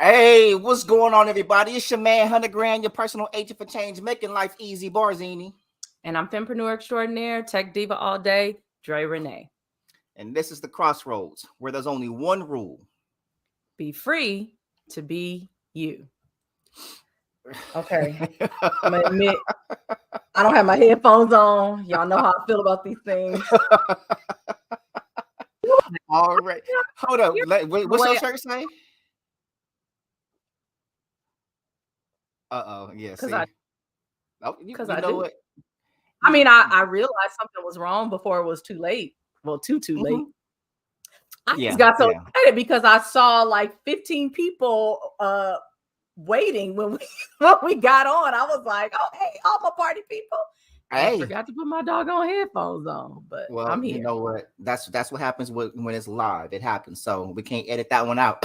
Hey, what's going on, everybody? It's your man, 100 Grand, your personal agent for change, making life easy, Barzini. And I'm Fempreneur Extraordinaire, Tech Diva all day, Dre Renee. And this is the Crossroads, where there's only one rule. Be free to be you. Okay. I'm going to admit, I don't have my headphones on. Y'all know how I feel about these things. All right. Hold up. What's your shirt say? Uh-oh. Yeah, see. Because I know what? I mean, I realized something was wrong before it was too late. Well, too late. I just got so excited because I saw like 15 people waiting when we got on. I was like, oh, hey, all my party people. Hey. I forgot to put my doggone headphones on, but I'm here. You know what? That's what happens when it's live. It happens. So we can't edit that one out.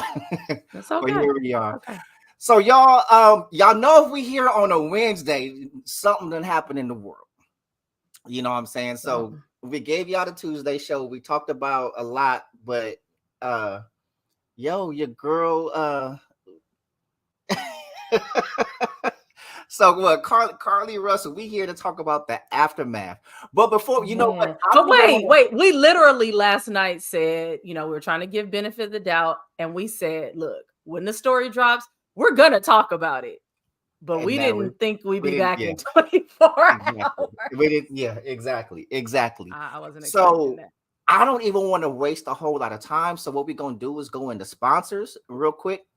That's okay. But here we are. Okay. So y'all know if we here on a Wednesday, something done happen in the world. You know what I'm saying? So we gave y'all the Tuesday show. We talked about a lot, but your girl So what, Carlee Russell, we here to talk about the aftermath. But before, you know what? But wait, we literally last night said, we were trying to give benefit of the doubt, and we said, look, when the story drops, we're gonna talk about it. But we didn't think we'd be back in 24 hours. We didn't, exactly. I wasn't expecting that. I don't even want to waste a whole lot of time. So what we're gonna do is go into sponsors real quick.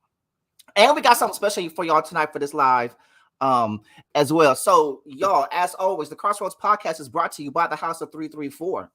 And we got something special for y'all tonight for this live as well. So y'all, as always, the Crossroads Podcast is brought to you by the House of 334.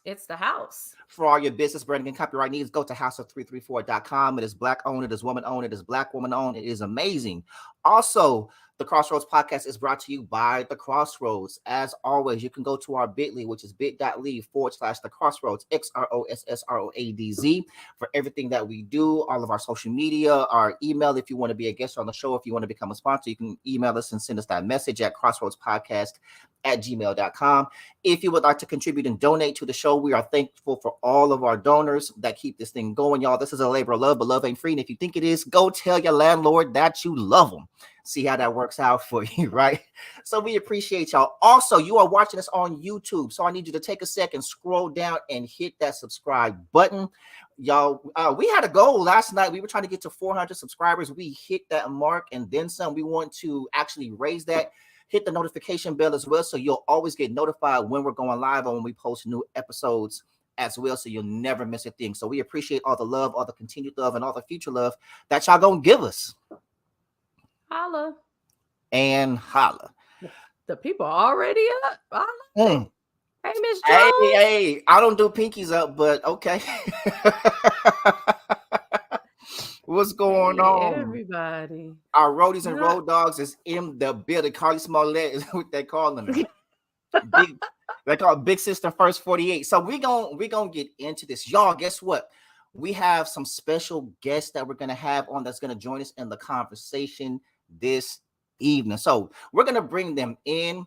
It's the house. For all your business branding and copyright needs, go to houseof334.com. It is Black owned, it is woman owned, it is Black woman owned. It is amazing. Also, the Crossroads Podcast is brought to you by the Crossroads. As always, you can go to our bit.ly, which is bit.ly/the Crossroads, XrossroadZ, for everything that we do, all of our social media, our email. If you want to be a guest on the show, if you want to become a sponsor, you can email us and send us that message at crossroadspodcast@gmail.com. If you would like to contribute and donate to the show, we are thankful for all of our donors that keep this thing going, y'all. This is a labor of love, but love ain't free. And if you think it is, go tell your landlord that you love them. See how that works out for you, right? So we appreciate y'all. Also, you are watching us on YouTube, so I need you to take a second, scroll down, and hit that subscribe button. Y'all, we had a goal last night. We were trying to get to 400 subscribers. We hit that mark and then some. We want to actually raise that. Hit the notification bell as well, so you'll always get notified when we're going live or when we post new episodes as well, so you'll never miss a thing. So we appreciate all the love, all the continued love, and all the future love that y'all gonna give us. Holla. And holla. The people are already up. Hey, Miss Jones. Hey, I don't do pinkies up, but okay. What's going on? Everybody. Our roadies and road dogs is in the building. Carlee Smollett is what they call them. They call it Big Sister First 48. So we gonna get into this. Y'all, guess what? We have some special guests that we're gonna have on that's gonna join us in the conversation this evening. So we're gonna bring them in.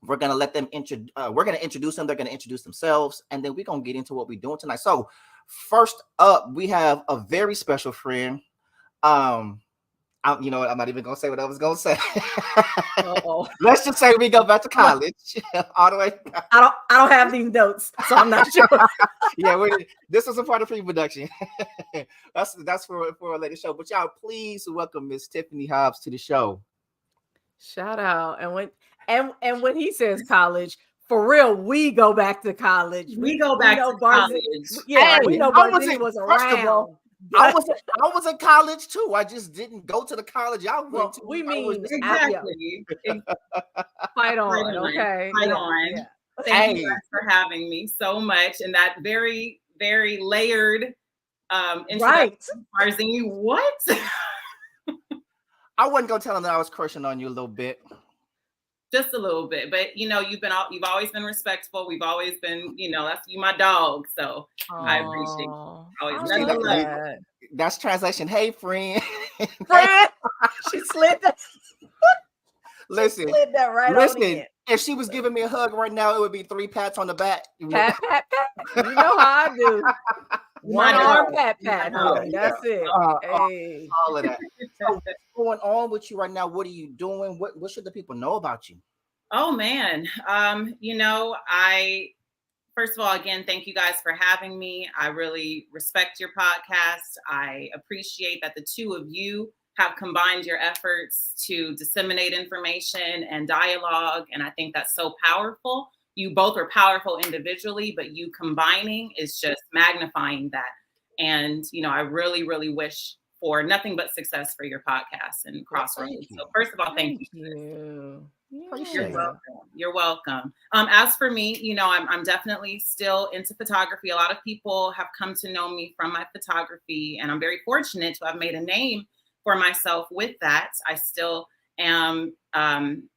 We're gonna let them we're gonna introduce them. They're gonna introduce themselves, and then we're gonna get into what we're doing tonight. So first up, we have a very special friend. I'm not even gonna say what I was gonna say. Let's just say we go back to college all the way. I don't have these notes, so I'm not sure. This was a part of pre-production. that's for a later show. But y'all, please welcome Miss Tiffany Hobbs to the show. Shout out. And when he says college, for real, we go back to college. We go back to college. Yeah, we know Barzini was around. I was in college too. I just didn't go to the college y'all went to. We mean exactly. Fight on, okay. Fight on. Yeah. Thank you guys for having me so much, and that very, very layered introduction. Right. Barzini, what? I wasn't gonna tell him that I was crushing on you a little bit. Just a little bit, but you've always been respectful. We've always been, that's you, my dog. So I appreciate you. That's translation. Hey, friend. Friend. She slid that. Listen, slid that right on in. If she was giving me a hug right now, it would be 3 pats on the back. Pat. You know how I do. One arm pat. That's it. Hey. All of that. So what's going on with you right now? What are you doing? What should the people know about you? Oh man. First of all, again, thank you guys for having me. I really respect your podcast. I appreciate that the two of you have combined your efforts to disseminate information and dialogue. And I think that's so powerful. You both are powerful individually, but you combining is just magnifying that. And, I really, really wish for nothing but success for your podcast and Crossroads. So first of all, thank you. You're welcome. As for me, I'm definitely still into photography. A lot of people have come to know me from my photography, and I'm very fortunate to have made a name for myself with that. I still am,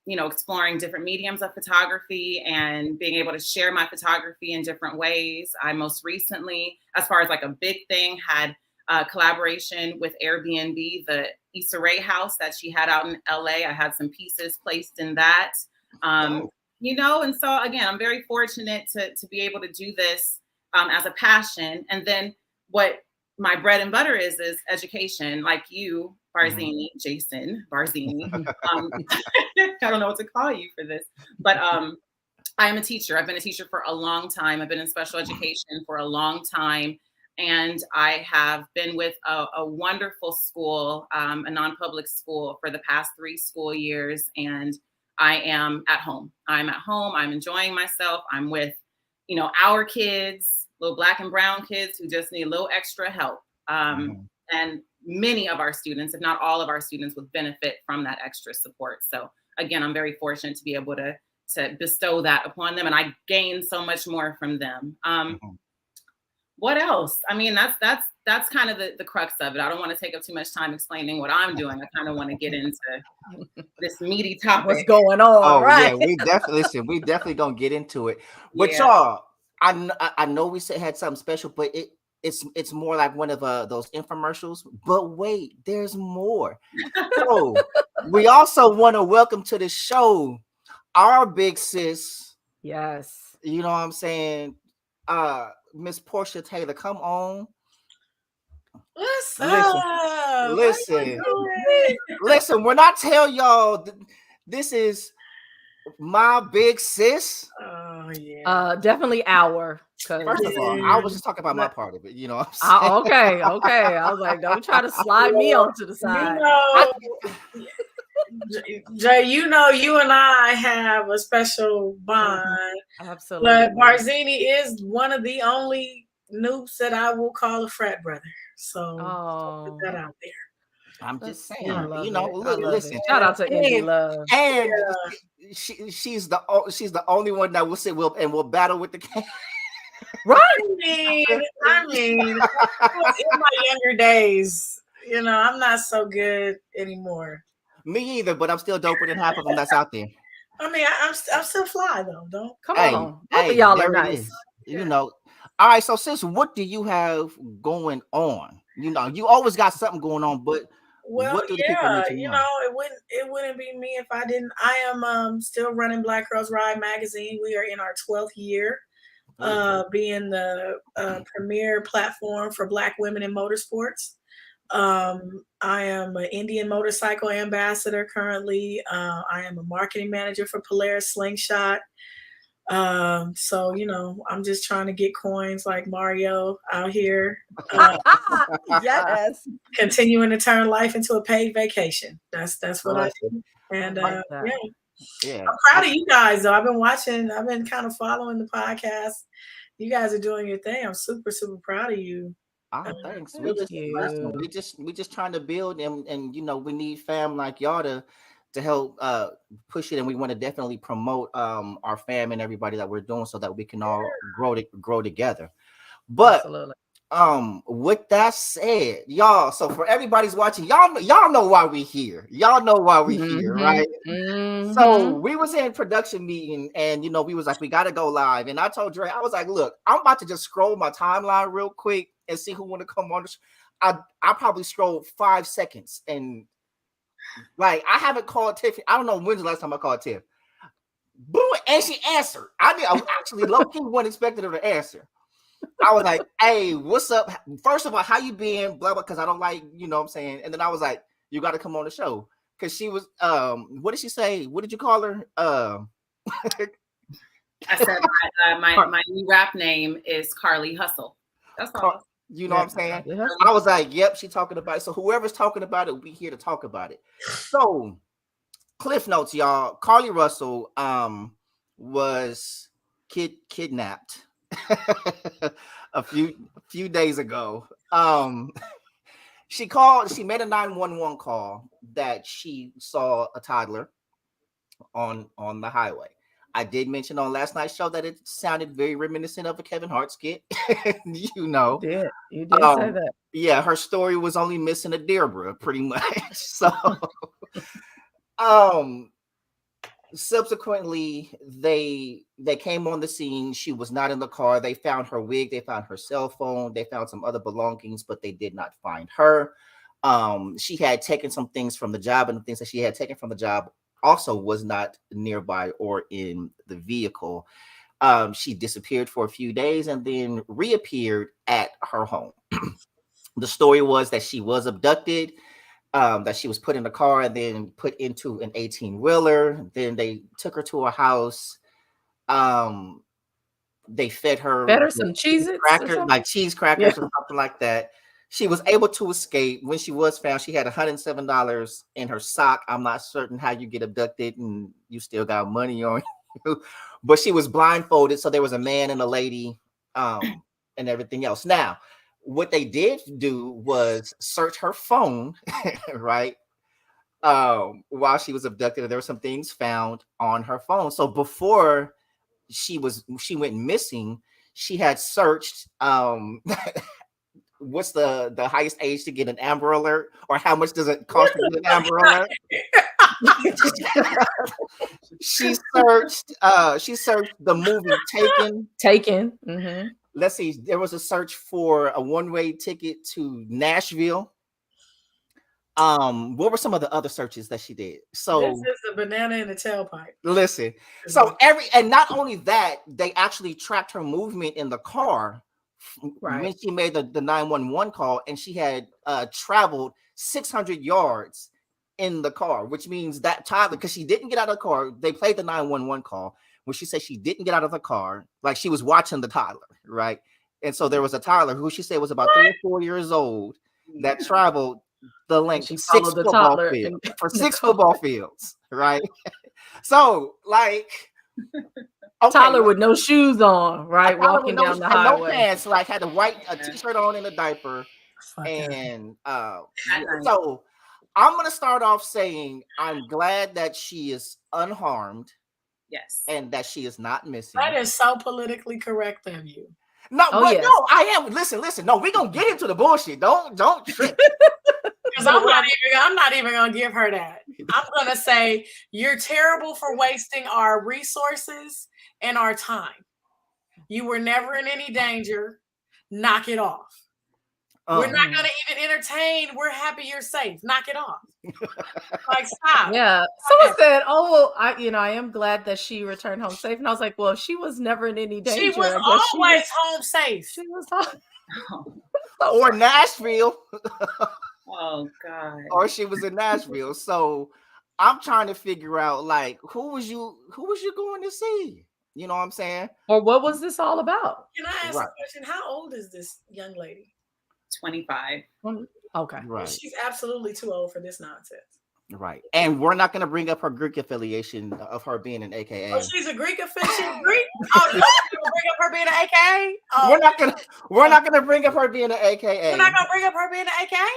exploring different mediums of photography and being able to share my photography in different ways. I most recently, as far as like a big thing, had a collaboration with Airbnb, the Issa Rae house that she had out in LA. I had some pieces placed in that, and so again, I'm very fortunate to be able to do this as a passion. And then what my bread and butter is education, like you, Barzini, Jason Barzini. I don't know what to call you for this, but I am a teacher. I've been a teacher for a long time. I've been in special education for a long time. And I have been with a wonderful school, a non-public school, for the past 3 school years. And I am at home. I'm at home. I'm enjoying myself. I'm with, our kids, little Black and brown kids who just need a little extra help. And many of our students, if not all of our students, would benefit from that extra support. So again, I'm very fortunate to be able to bestow that upon them. And I gain so much more from them. What else? I mean, that's kind of the crux of it. I don't want to take up too much time explaining what I'm doing. I kind of want to get into this meaty topic. What's going on? Right? Yeah, we definitely gonna get into it. But y'all, I know we had something special, but it's more like one of those infomercials. But wait, there's more. So we also want to welcome to the show our big sis. Yes. You know what I'm saying? Miss Portia Taylor, come on. What's up? Listen. When I tell y'all this is my big sis. Oh yeah. Definitely our. First of all, I was just talking about my part of it. You know what I'm saying? Okay. I was like, don't try to slide me onto the side. Jay, you and I have I bond. Absolutely. But Barzini is one of the only noobs that I will call a frat brother. So put that out there. I'm just saying, listen. Shout out to Indie Love. And she's the only one that will sit and will battle with the cat. Right. I mean, in my younger days, I'm not so good anymore. Me either, but I'm still doper than half of them that's out there. I mean, I'm still fly though. Don't come on. Both of y'all are nice. All right. So, sis, what do you have going on? You always got something going on, but what do the people need to know? It wouldn't be me if I didn't. I am still running Black Girls Ride magazine. We are in our 12th year, being the premier platform for Black women in motorsports. I am an Indian motorcycle ambassador currently. I am a marketing manager for Polaris Slingshot. So I'm just trying to get coins like Mario out here. Yes. Continuing to turn life into a paid vacation. That's what I do. And I'm proud of you guys though. I've been kind of following the podcast. You guys are doing your thing. I'm super, super proud of you. Thanks. We just trying to build and we need fam like y'all to help push it, and we want to definitely promote our fam and everybody that we're doing so that we can all grow together. But absolutely. With that said, y'all, so for everybody's watching, y'all know why we here. Y'all know why we here, right? Mm-hmm. So we was in production meeting, and we was like, we gotta go live. And I told Dre, I was like, look, I'm about to just scroll my timeline real quick and see who want to come on. I probably scrolled 5 seconds, and like I haven't called Tiff. I don't know when's the last time I called Tiff. Boom, and she answered. I actually low-key wasn't expecting her to answer. I was like, hey, what's up? First of all, how you been? Blah, blah, because I don't like, you know what I'm saying? And then I was like, you got to come on the show. Because she was, what did she say? What did you call her? I said my new rap name is Carlee Russell. That's all. You know what I'm saying? I was like, yep, she's talking about it. So whoever's talking about it, we here to talk about it. So Cliff Notes, y'all. Carlee Russell was kidnapped a few days ago. She made a 911 call that she saw a toddler on the highway. I did mention on last night's show that it sounded very reminiscent of a Kevin Hart skit. You know, you did say that. Yeah, her story was only missing a Deirdre, pretty much. So, subsequently, they came on the scene. She was not in the car. They found her wig. They found her cell phone. They found some other belongings, but they did not find her. She had taken some things from the job, and the things that she had taken from the job also was not nearby or in the vehicle. She disappeared for a few days and then reappeared at her home. The story was that she was abducted, that she was put in a car and then put into an 18-wheeler. Then they took her to a house. They fed her some Cheez-Its, like cheese crackers or something like that. She was able to escape. When she was found, she had $107 in her sock. I'm not certain how you get abducted and you still got money on you, but she was blindfolded. So there was a man and a lady, and everything else. Now, what they did do was search her phone, right? While she was abducted, there were some things found on her phone. So before she went missing, she had searched, what's the highest age to get an Amber Alert, or how much does it cost to get an Amber Alert? She searched the movie Taken. Mm-hmm. Let's see, there was a search for a one-way ticket to Nashville. What were some of the other searches that she did? So this is a banana in the tailpipe. Listen, so and not only that, they actually tracked her movement in the car. Right. When she made the 911 call, and she had traveled 600 yards in the car, which means that toddler, because she didn't get out of the car, they played the 911 call when she said she didn't get out of the car, like she was watching the toddler, right? And so there was a toddler who she said was about 3 or 4 years old that traveled the length of 6 football fields for 6 football fields, right? So like. Okay. Tyler with no shoes on, right? Walking down the highway. No pants, like had a t-shirt on and a diaper. And so I'm going to start off saying I'm glad that she is unharmed. Yes. And that she is not missing. That is so politically correct of you. No, no, I am. Listen. No, we're going to get into the bullshit. Don't trip. Because I'm not even going to give her that. I'm going to say you're terrible for wasting our resources and our time. You were never in any danger. Knock it off. We're not going to even entertain. We're happy you're safe. Knock it off. Like, stop. Yeah. Someone said, "Oh, well, I am glad that she returned home safe." And I was like, "Well, she was never in any danger. She was always home safe. She was home." Or Nashville." Oh God. Or she was in Nashville. So I'm trying to figure out, like, who was you going to see? You know what I'm saying? Or what was this all about? Can I ask a question? How old is this young lady? 25. Okay. Right. She's absolutely too old for this nonsense. Right. And we're not going to bring up her Greek affiliation of her being an AKA. Oh, she's a Greek affiliation. Greek? Oh, you're not going to bring up her being an AKA? Oh. We're not gonna bring up her being an AKA. You're not going to bring up her being an AKA?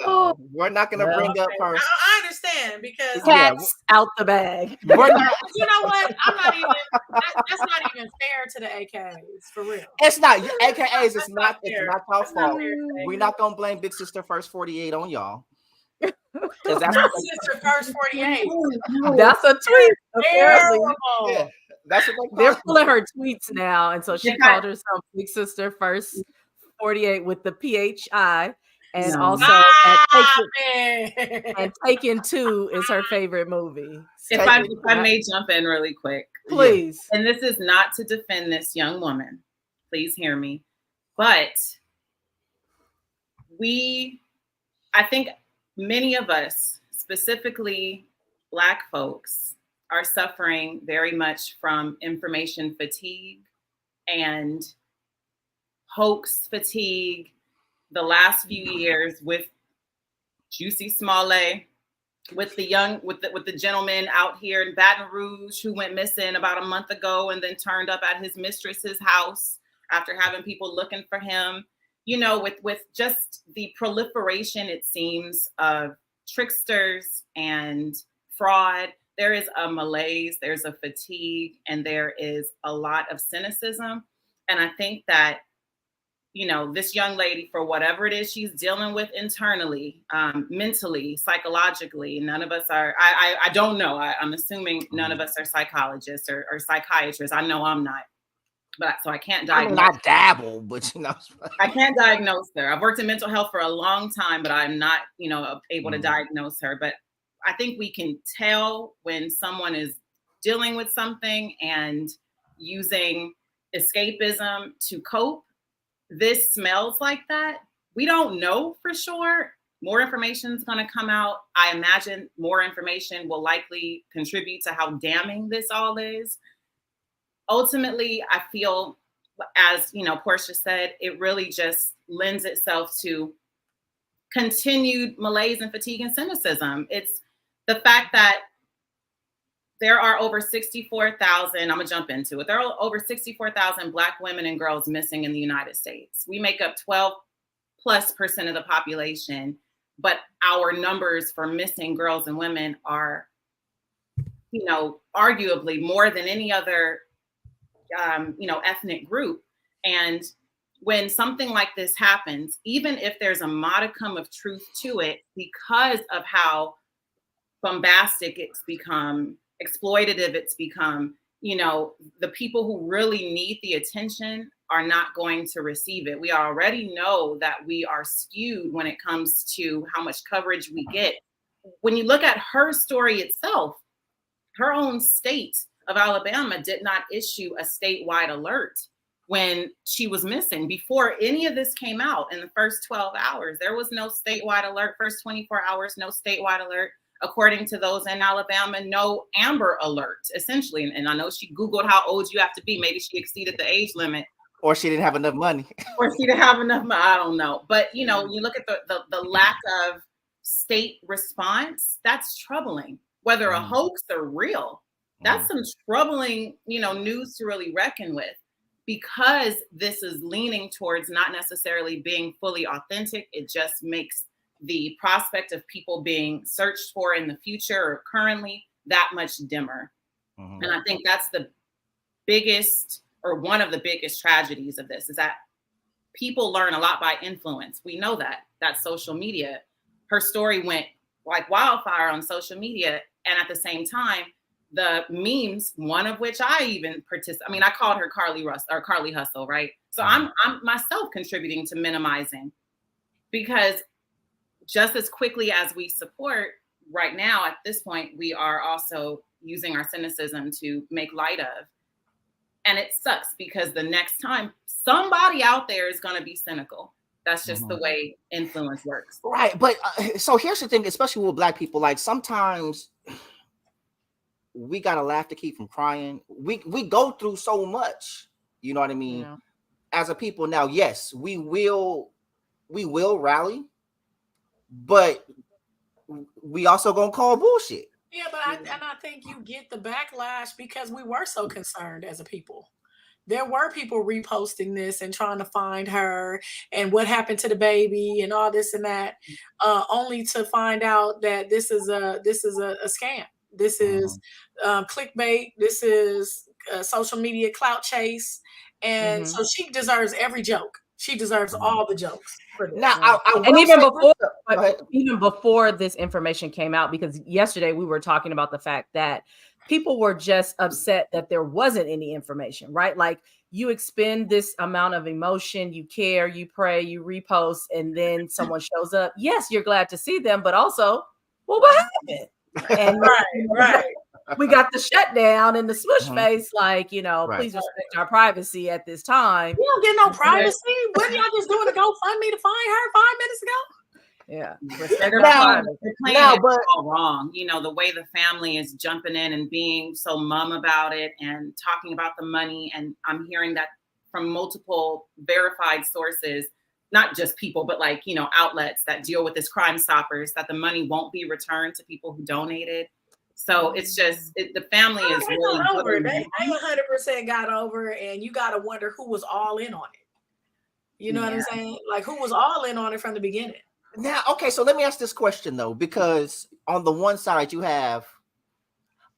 No, we're not going to bring up her. I understand, because cats out the bag. We're not, you know what? I'm not even. That's not even fair to the AKAs, for real. It's not AKAs. It's not y'all fault. We're not going to blame Big Sister First 48 on y'all. That's Sister First 48. That's a tweet. Yeah, that's what they're pulling her tweets now, and so she called herself Big Sister First 48 with the PHI, and also Taken 2 is her favorite movie. If I may jump in really quick, please. And this is not to defend this young woman. Please hear me. But I think many of us, specifically Black folks, are suffering very much from information fatigue and hoax fatigue. The last few years with Juicy Smollett, with the gentleman out here in Baton Rouge who went missing about a month ago and then turned up at his mistress's house after having people looking for him. You know, with just the proliferation, it seems, of tricksters and fraud, there is a malaise, there's a fatigue, and there is a lot of cynicism. And I think that, you know, this young lady, for whatever it is she's dealing with internally, mentally, psychologically, none of us are, I don't know. I'm assuming none of us are psychologists or psychiatrists. I know I'm not. But so I can't diagnose. I dabble, but you know, I can't diagnose her. I've worked in mental health for a long time, but I'm not, you know, able to diagnose her. But I think we can tell when someone is dealing with something and using escapism to cope. This smells like that. We don't know for sure. More information is going to come out. I imagine more information will likely contribute to how damning this all is. Ultimately, I feel, as you know, Portia said, it really just lends itself to continued malaise and fatigue and cynicism. It's the fact that there are over 64,000, I'm gonna jump into it. There are over 64,000 Black women and girls missing in the United States. We make up 12+% of the population, but our numbers for missing girls and women are, you know, arguably more than any other ethnic group. And when something like this happens, even if there's a modicum of truth to it, because of how bombastic it's become, exploitative it's become, you know, the people who really need the attention are not going to receive it. We already know that we are skewed when it comes to how much coverage we get. When you look at her story itself, her own state of Alabama did not issue a statewide alert when she was missing. Before any of this came out in the first 12 hours, there was no statewide alert. First 24 hours, no statewide alert. According to those in Alabama, no Amber Alert, essentially. And I know she Googled how old you have to be. Maybe she exceeded the age limit. Or she didn't have enough money. Or she didn't have enough money. I don't know. But, you know, you look at the lack of state response, that's troubling. Whether a hoax or real, that's some troubling, you know, news to really reckon with, because this is leaning towards not necessarily being fully authentic. It just makes the prospect of people being searched for in the future or currently that much dimmer. And I think that's the biggest, or one of the biggest tragedies of this, is that people learn a lot by influence. We know that social media, her story went like wildfire on social media. And at the same time, the memes, one of which I even I called her Carlee Russell or Carlee Hustle, right? So I'm myself contributing to minimizing, because just as quickly as we support right now, at this point, we are also using our cynicism to make light of. And it sucks, because the next time somebody out there is going to be cynical. That's just the way influence works. Right. But so here's the thing, especially with Black people, like sometimes we got to laugh to keep from crying. We go through so much, you know what I mean? Yeah. As a people now, yes, we will rally, but we also gonna call bullshit. Yeah, but I think you get the backlash because we were so concerned as a people. There were people reposting this and trying to find her and what happened to the baby and all this and that, only to find out that this is a scam. This is clickbait. This is social media clout chase, and so she deserves every joke. She deserves all the jokes. Now, and even before this information came out, because yesterday we were talking about the fact that people were just upset that there wasn't any information, right? Like, you expend this amount of emotion, you care, you pray, you repost, and then someone shows up. Yes, you're glad to see them, but also, well, what happened? And right. we got the shutdown and the smush face, like, please respect our privacy at this time. You don't get no privacy. What y'all just doing to GoFundMe to find her 5 minutes ago? Yeah. They're playing it all wrong. The way the family is jumping in and being so mum about it and talking about the money. And I'm hearing that from multiple verified sources, not just people, but outlets that deal with this Crime Stoppers, that the money won't be returned to people who donated. So it's just, the family is really over. They 100% got over, and you got to wonder who was all in on it. You know what I'm saying? Like, who was all in on it from the beginning? Now, okay, so let me ask this question, though, because on the one side you have,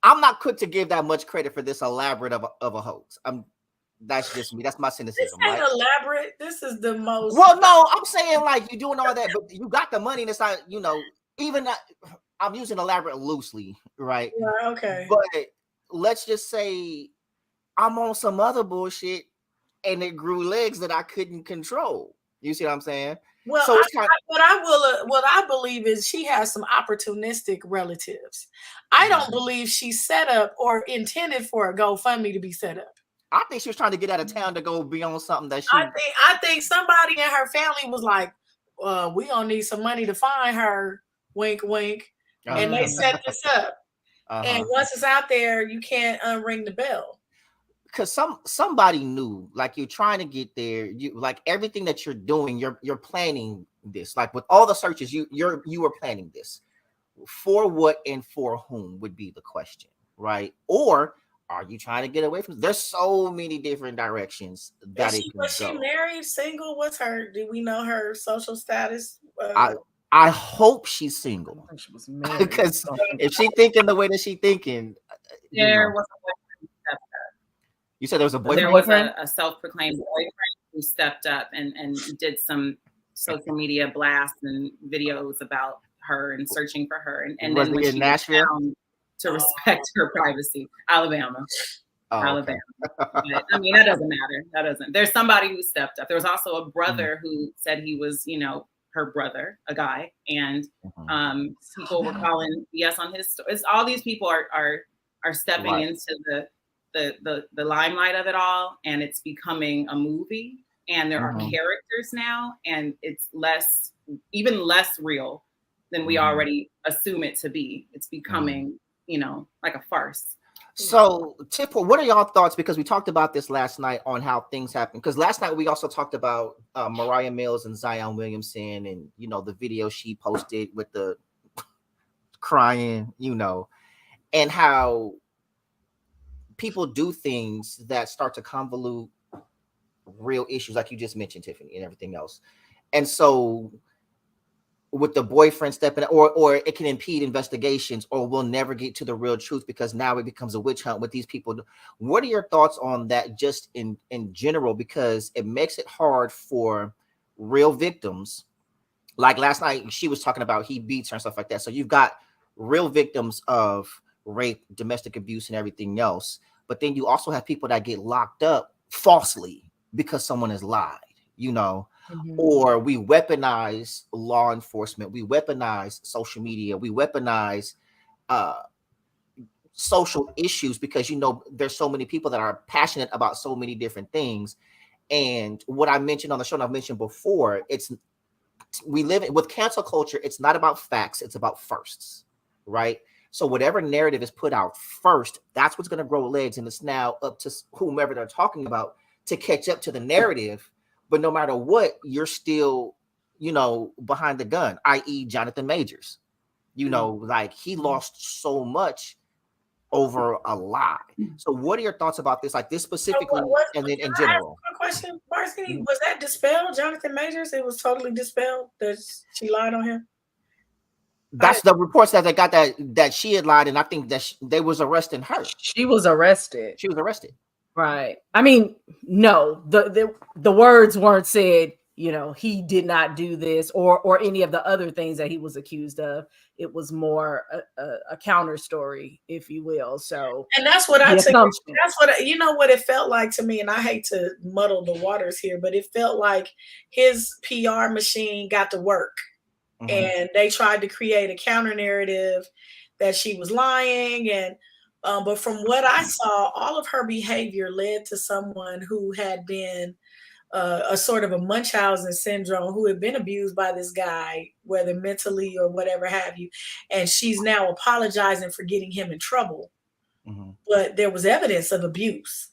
I'm not quick to give that much credit for this elaborate of a hoax. That's just me. That's my cynicism. This ain't elaborate. This is the most. Well, no, I'm saying like you're doing all that, but you got the money, and it's not, even I'm using elaborate loosely, right? Yeah, okay. But let's just say I'm on some other bullshit, and it grew legs that I couldn't control. You see what I'm saying? Well, so what I believe is she has some opportunistic relatives. I don't believe she set up or intended for a GoFundMe to be set up. I think she was trying to get out of town to go be on something that she. I think somebody in her family was like, "We gonna need some money to find her." Wink, wink, and they set this up. And once it's out there, you can't unring the bell. Because somebody knew, like, you're trying to get there. You like everything that you're doing. You're planning this. Like with all the searches, you were planning this. For what and for whom would be the question, right? Or are you trying to get away from? There's so many different directions that it can go. Was she married, single? What's her? Do we know her social status? I hope she's single. She was married because if she thinking the way that she thinking, there was a boyfriend who stepped up. You said there was a boyfriend. There was a self-proclaimed boyfriend who stepped up and did some social media blasts and videos about her and searching for her. And then when she was found to respect her privacy, Alabama. Alabama. But, I mean, that doesn't matter. There's somebody who stepped up. There was also a brother who said he was, her brother, a guy, and people were calling BS on his. All these people are stepping into the limelight of it all, and it's becoming a movie, and there are characters now, and it's even less real than we already assume it to be. It's becoming, like a farce. So, Tipper, what are y'all thoughts? Because we talked about this last night on how things happen. Because last night we also talked about Mariah Mills and Zion Williamson, and the video she posted with the crying, and how people do things that start to convolute real issues, like you just mentioned, Tiffany, and everything else. And so, with the boyfriend stepping, or it can impede investigations, or we'll never get to the real truth because now it becomes a witch hunt with these people. What are your thoughts on that just in general? Because it makes it hard for real victims. Like last night, she was talking about he beats her and stuff like that. So you've got real victims of rape, domestic abuse, and everything else. But then you also have people that get locked up falsely because someone has lied, or we weaponize law enforcement, we weaponize social media, we weaponize social issues because there's so many people that are passionate about so many different things. And what I mentioned on the show, and I've mentioned before, we live with cancel culture. It's not about facts, it's about firsts, right? So whatever narrative is put out first, that's what's going to grow legs, and it's now up to whomever they're talking about to catch up to the narrative. But no matter what, you're still, behind the gun, i.e. Jonathan Majors. Like he lost so much over a lie. So what are your thoughts about this? Like this specifically, and then in general. A question, Varsity, was that dispelled, Jonathan Majors? It was totally dispelled that she lied on him? That's the reports that they got that she had lied, and I think that they was arresting her. She was arrested. She was arrested. Right. I mean, no, the words weren't said, he did not do this or any of the other things that he was accused of. It was more a counter story, if you will. So, and that's what I took. That's what what it felt like to me. And I hate to muddle the waters here, but it felt like his PR machine got to work, and they tried to create a counter narrative that she was lying and But from what I saw, all of her behavior led to someone who had been a sort of a Munchausen syndrome, who had been abused by this guy, whether mentally or whatever have you. And she's now apologizing for getting him in trouble. Mm-hmm. But there was evidence of abuse.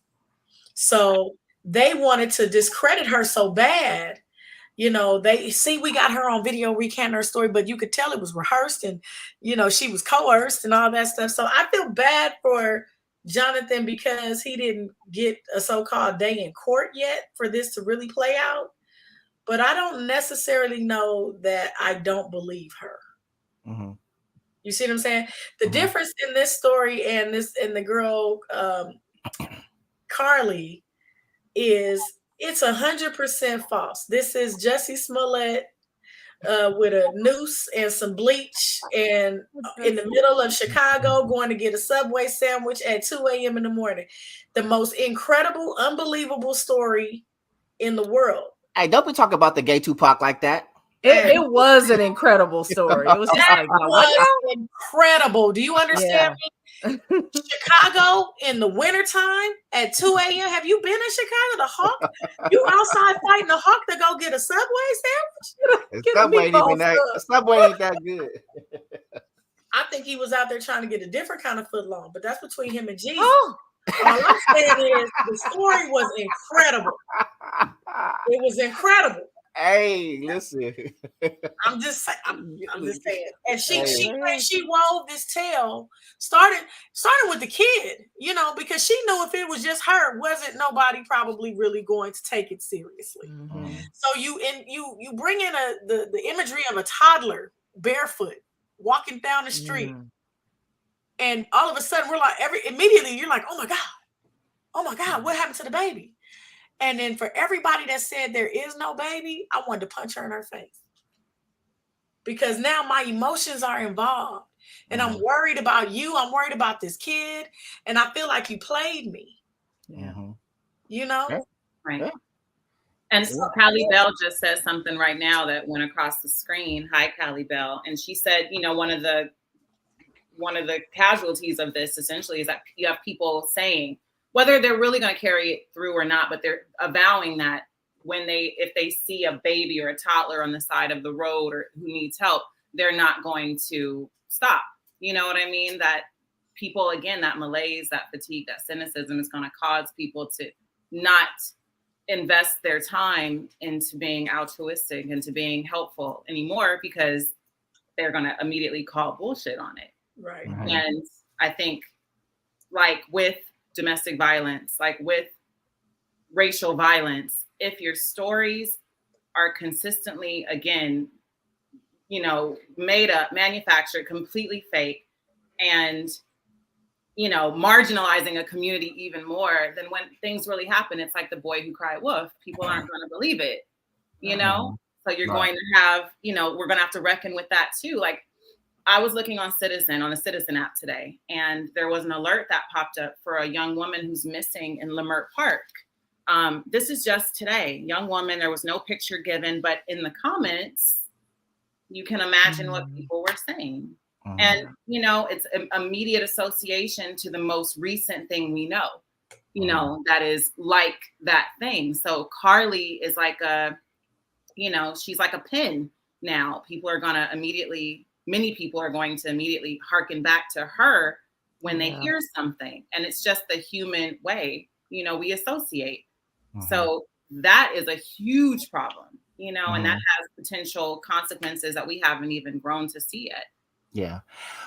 So they wanted to discredit her so bad. You know, we got her on video recanting her story, but you could tell it was rehearsed and, you know, she was coerced and all that stuff. So I feel bad for Jonathan because he didn't get a so-called day in court yet for this to really play out. But I don't necessarily know that I don't believe her. Mm-hmm. You see what I'm saying? The mm-hmm. difference in this story and the girl, Carlee, is it's 100% false. This is Jussie Smollett with a noose and some bleach and in the middle of Chicago going to get a Subway sandwich at 2 a.m. in the morning. The most incredible, unbelievable story in the world. Hey, don't be talking about the gay Tupac like that. It was an incredible story. It was just like, was incredible. Do you understand me? Chicago in the wintertime at 2 a.m. Have you been in Chicago? The Hawk? You outside fighting the Hawk to go get a Subway sandwich? Subway ain't that good. I think he was out there trying to get a different kind of footlong, but that's between him and Jesus. Oh. All I'm saying is the story was incredible. It was incredible. Hey, listen. I'm just saying. And she wove this tale, started with the kid, you know, because she knew if it was just her, wasn't nobody probably really going to take it seriously. Mm-hmm. So you bring in the imagery of a toddler barefoot walking down the street, and all of a sudden we're like, immediately you're like, oh my God, what happened to the baby? And then for everybody that said there is no baby, I wanted to punch her in her face. Because now my emotions are involved. And I'm worried about you. I'm worried about this kid. And I feel like you played me. Mm-hmm. You know? Right. Yeah. And so Carlee Bell just said something right now that went across the screen. Hi, Carlee Bell. And she said, you know, one of the casualties of this essentially is that you have people saying, whether they're really going to carry it through or not, but they're avowing that if they see a baby or a toddler on the side of the road or who needs help, they're not going to stop. You know what I mean? That people, again, that malaise, that fatigue, that cynicism is going to cause people to not invest their time into being altruistic and to being helpful anymore because they're going to immediately call bullshit on it. Right. And I think like with domestic violence, like with racial violence, if your stories are consistently, again, you know, made up, manufactured, completely fake, and, you know, marginalizing a community even more, then when things really happen, it's like the boy who cried wolf. People aren't going to believe it, you know? So you're going to have, you know, we're going to have to reckon with that too. Like, I was looking on the Citizen app today, and there was an alert that popped up for a young woman who's missing in Leimert Park. This is just today. Young woman, there was no picture given, but in the comments, you can imagine what people were saying. And, you know, it's an immediate association to the most recent thing we know, you know, that is like that thing. So Carlee is like she's like a pin now. Many people are going to immediately hearken back to her when they hear something. And it's just the human way, you know, we associate. So that is a huge problem, you know, and that has potential consequences that we haven't even grown to see yet. Yeah.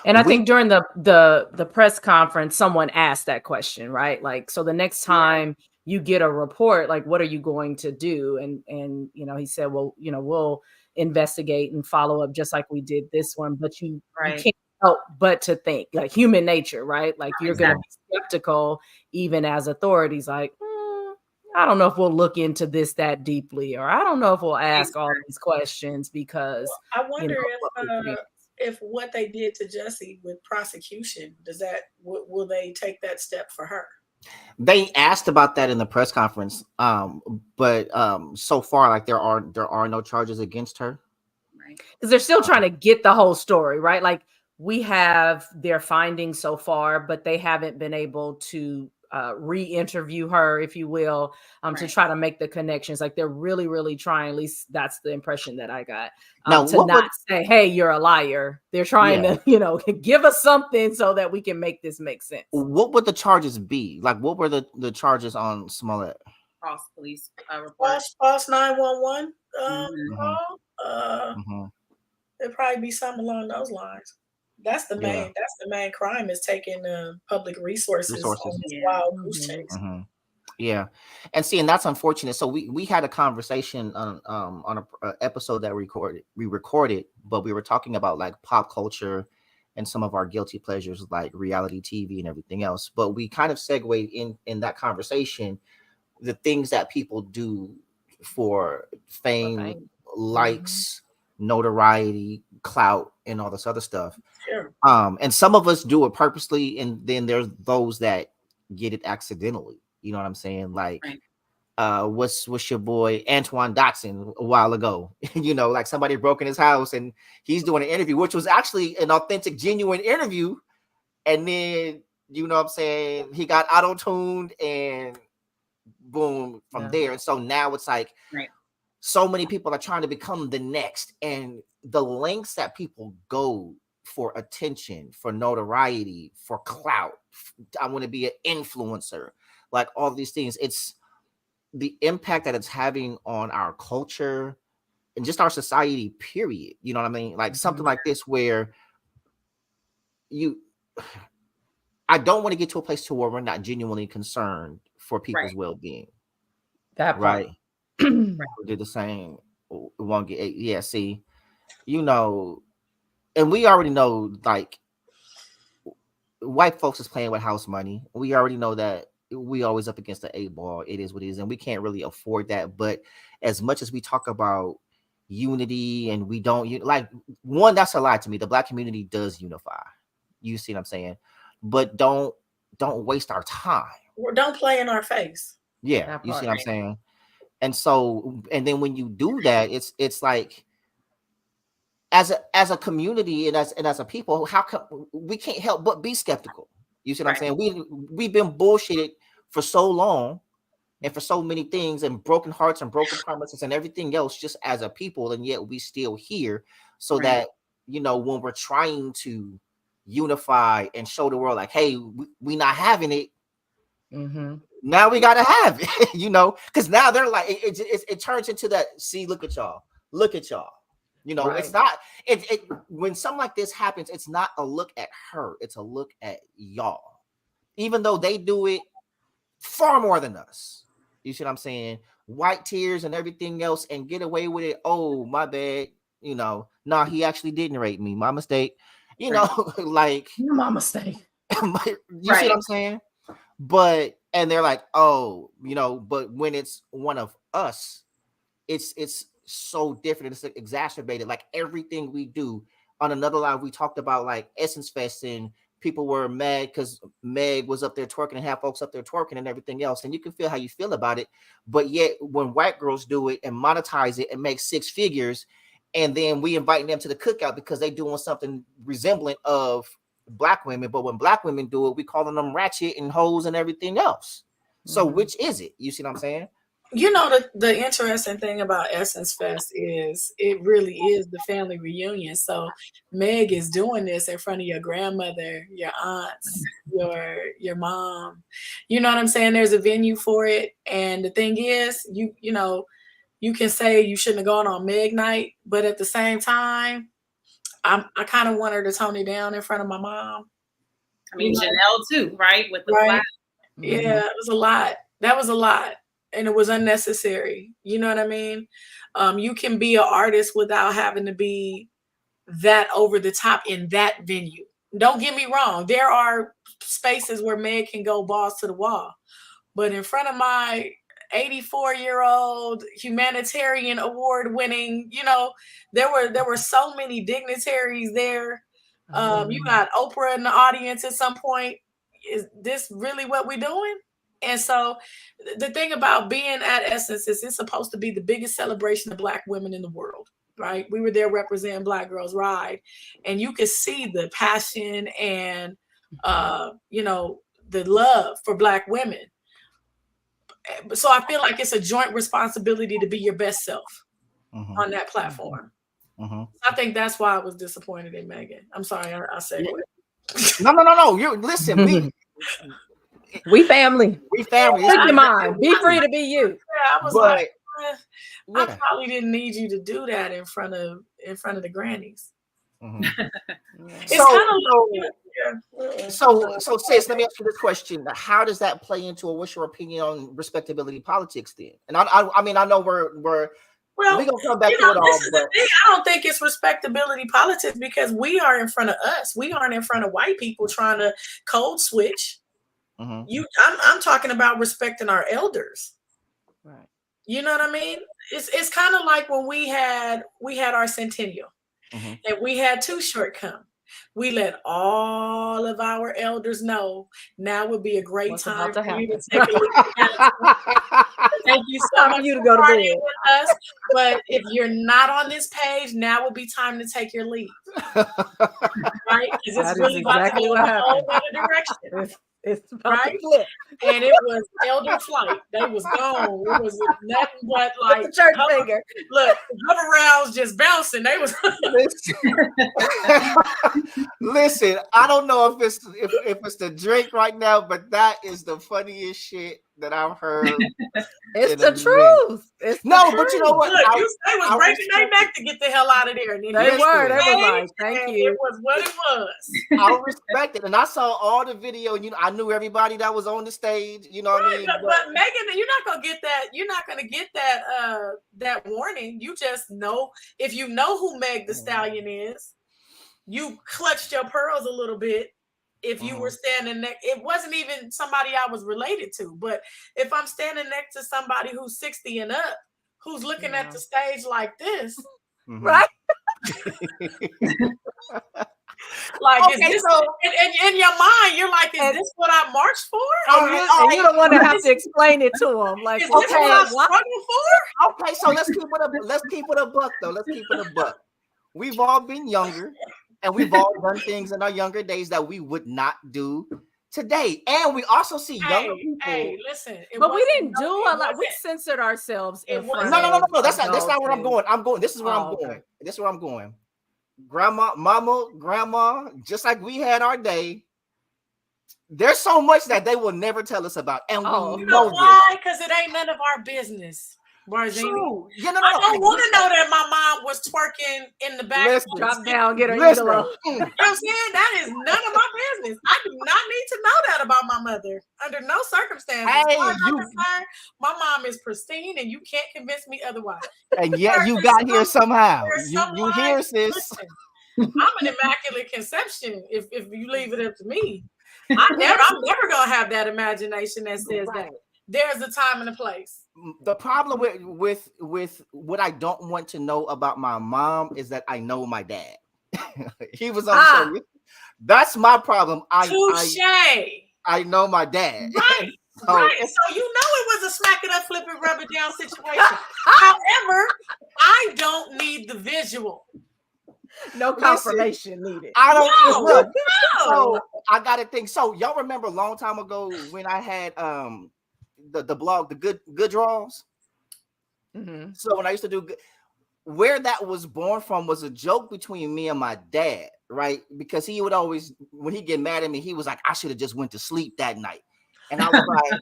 And I think during the press conference, someone asked that question, right? Like, so the next time you get a report, like, what are you going to do? And, you know, he said, well, you know, we'll investigate and follow up just like we did this one, but you can't help but to think, like, human nature, right? Like, you're going to be skeptical even as authorities, like, I don't know if we'll look into this that deeply, or I don't know if we'll ask all these questions because I wonder if what they did to Jussie with prosecution, will they take that step for her? They asked about that in the press conference, but so far, like, there are no charges against her, right? Because they're still trying to get the whole story, right? Like, we have their findings so far, but they haven't been able to re-interview her, if you will, to try to make the connections. Like they're really, really trying. At least that's the impression that I got. To not say, "Hey, you're a liar." They're trying to, give us something so that we can make this make sense. What would the charges be? Like, what were the charges on Smollett? False police report. False 911. It'd probably be something along those lines. That's the main crime, is taking public resources. On this wild goose chase. Yeah, and that's unfortunate. So we had a conversation on a episode that we recorded, but we were talking about like pop culture and some of our guilty pleasures like reality TV and everything else. But we kind of segued in that conversation the things that people do for fame, likes, notoriety, clout, and all this other stuff. Sure. And some of us do it purposely, and then there's those that get it accidentally. You know what I'm saying? Like, what's your boy Antoine Dotson a while ago? Like somebody broke in his house and he's doing an interview, which was actually an authentic, genuine interview. And then, you know what I'm saying, he got auto-tuned and boom from there. And so now it's like so many people are trying to become the next, and the lengths that people go for attention, for notoriety, for clout. I want to be an influencer. Like all these things, it's the impact that it's having on our culture and just our society, period. You know what I mean? Like something like this where I don't want to get to a place to where we're not genuinely concerned for people's well-being. That right. We did the same. Won't get see, and we already know like white folks is playing with house money. We already know that. We always up against the 8-ball. It is what it is, and we can't really afford that. But as much as we talk about unity, and we don't like one, that's a lie to me. The Black community does unify. You see what I'm saying? But don't waste our time. Don't play in our face. Yeah, you see what I'm saying? And so, and then when you do that, it's like as a community and as a people, how come we can't help but be skeptical? You see what I'm saying? We've been bullshitted for so long and for so many things, and broken hearts and broken promises and everything else, just as a people, and yet we still here. So that, when we're trying to unify and show the world like, hey, we not having it. Now we gotta have it, because now they're like, it turns into that. See, look at y'all. It's not. It when something like this happens, it's not a look at her. It's a look at y'all. Even though they do it far more than us. You see what I'm saying? White tears and everything else, and get away with it. Oh, my bad. Nah, he actually didn't rape me. My mistake. Like my mistake. You see what I'm saying? But and they're like, oh, but when it's one of us, it's so different. It's exacerbated. Like everything we do. On another live, we talked about like Essence Fest, and people were mad because Meg was up there twerking and have folks up there twerking and everything else. And you can feel how you feel about it. But yet when white girls do it and monetize it and make 6 figures, and then we invite them to the cookout because they doing something resemblant of Black women. But when Black women do it, we calling them ratchet and hoes and everything else. So which is it? You see what I'm saying? The interesting thing about Essence Fest is it really is the family reunion. So Meg is doing this in front of your grandmother, your aunts, your mom. You know what I'm saying? There's a venue for it. And the thing is, you can say you shouldn't have gone on Meg night, but at the same time, I kind of want her to tone it down in front of my mom. I mean, Janelle too, right? With the black. Yeah, it was a lot. That was a lot. And it was unnecessary. You know what I mean? You can be an artist without having to be that over the top in that venue. Don't get me wrong. There are spaces where Meg can go balls to the wall. But in front of my 84-year-old humanitarian award winning, there were so many dignitaries there. You got Oprah in the audience at some point. Is this really what we're doing? And so the thing about being at Essence is it's supposed to be the biggest celebration of Black women in the world. right? We were there representing Black Girls Ride, and you could see the passion and, the love for Black women. So I feel like it's a joint responsibility to be your best self on that platform. I think that's why I was disappointed in Megan. I'm sorry, I said it. No. You listen, we family. We family. Speak your mind. Be free to be you. Yeah, I was like, I probably didn't need you to do that in front of the grannies. It's so sis, let me ask you this question: how does that play into, or what's your opinion on respectability politics then? And I mean, I know we're gonna come back to it all, but I don't think it's respectability politics, because we are in front of us. We aren't in front of white people trying to code switch. I'm talking about respecting our elders. Right. You know what I mean? It's kind of like when we had our centennial, and we had Too Short come. We let all of our elders know now would be a great time for you to take a look at Thank you so much to go to bed with us. But if you're not on this page, now would be time to take your leave. Right? Because it's really exactly about to go a whole other direction. It's about to flip. And it was elder flight. They was gone. It was nothing but like the church finger. Look, hover rounds just bouncing. They was listen. I don't know if it's the drink right now, but that is the funniest shit that I've heard. It's the truth. But you know what? Look, they was breaking their neck to get the hell out of there. And they were like, thank you. It was what it was. I respect it, and I saw all the video, and I knew everybody that was on the stage. You know what I mean? But Megan, you're not gonna get that. You're not gonna get that warning. You just know, if you know who Meg the Stallion is, you clutched your pearls a little bit. If you were standing next, it wasn't even somebody I was related to, but if I'm standing next to somebody who's 60 and up, who's looking at the stage like this, right? Like, okay, is this, in your mind, you're like, is this what I marched for? And you don't want to have to explain it to them. Like, is this what I struggled for? Okay, so let's keep it a buck, though. Let's keep it a buck. We've all been younger. And we've all done things in our younger days that we would not do today. And we also see younger people. Hey, listen. But we didn't do a lot. We censored ourselves in front No. That's not where I'm going. This is where I'm going. This is where I'm going. Grandma, just like we had our day. There's so much that they will never tell us about. And we know why? Because it ain't none of our business. True. I don't want to know that my mom was twerking in the back. Drop down, get her You know what I'm saying? That is none of my business. I do not need to know that about my mother under no circumstances. Hey, my mom is pristine, and you can't convince me otherwise. And yet you got here somehow. You hear, sis? Listen, I'm an immaculate conception. If you leave it up to me, I'm never gonna have that imagination that says that. There's a time and a place. The problem with what I don't want to know about my mom is that I know my dad. He was on the show. That's my problem. Touche. I know my dad. Right. Right. So you know it was a smack it up, flip it, rub it down situation. However, I don't need the visual. No confirmation needed. I don't know. So I gotta think. So y'all remember a long time ago when I had the blog, the good draws. So when I used to do where that was born from was a joke between me and my dad, right? Because he would always, when he get mad at me, he was like, I should have just went to sleep that night. And I was like,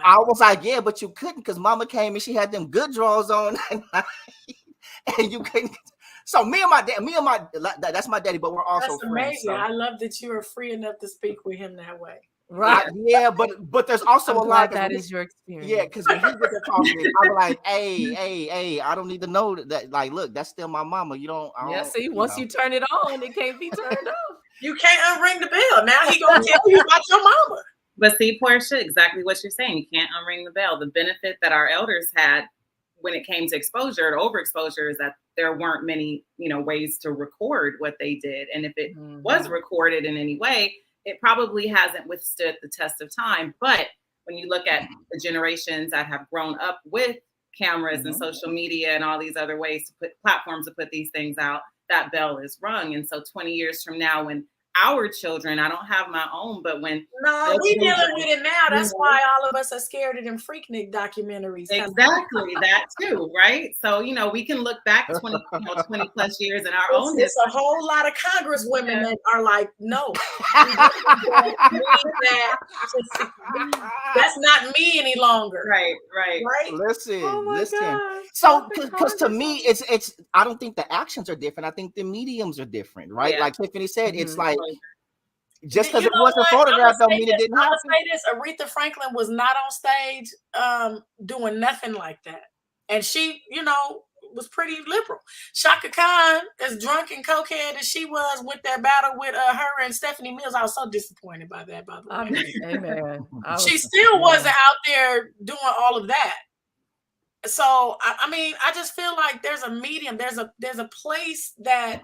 I was like, yeah, but you couldn't, because mama came and she had them good draws on that night, and you couldn't. So me and my that's my daddy, but we're also that's friends. Amazing. So. I love that you are free enough to speak with him that way. Right. Yeah, but there's also a lot that is your experience. Yeah, because when he gets to talking, I'm like, hey, I don't need to know that. Like, look, that's still my mama. See, once you turn it on, it can't be turned off. You can't unring the bell. Now he gonna tell you about your mama. But see, Portia, exactly what you're saying. You can't unring the bell. The benefit that our elders had when it came to exposure, to overexposure, is that there weren't many, ways to record what they did. And if it was recorded in any way, it probably hasn't withstood the test of time. But when you look at the generations that have grown up with cameras and social media and all these other ways to put platforms to put these things out, that bell is rung. And so 20 years from now, when our children, I don't have my own, but when we dealing with it now. That's why all of us are scared of them Freaknik documentaries. Exactly, that too, right? So, we can look back 20 plus years in our own. It's a whole lot of congresswomen that are like, no, that's not me any longer. Right. Listen. God. So, because to me, it's. I don't think the actions are different. I think the mediums are different, right? Yeah. Like Tiffany said, it's like just because it wasn't photographed don't mean it didn't happen. I'm gonna say this: Aretha Franklin was not on stage doing nothing like that, and she, was pretty liberal. Shaka Khan, as drunk and cokehead as she was with that battle with her and Stephanie Mills, I was so disappointed by that. By the way, amen. She still wasn't out there doing all of that. So I just feel like there's a medium. There's a place that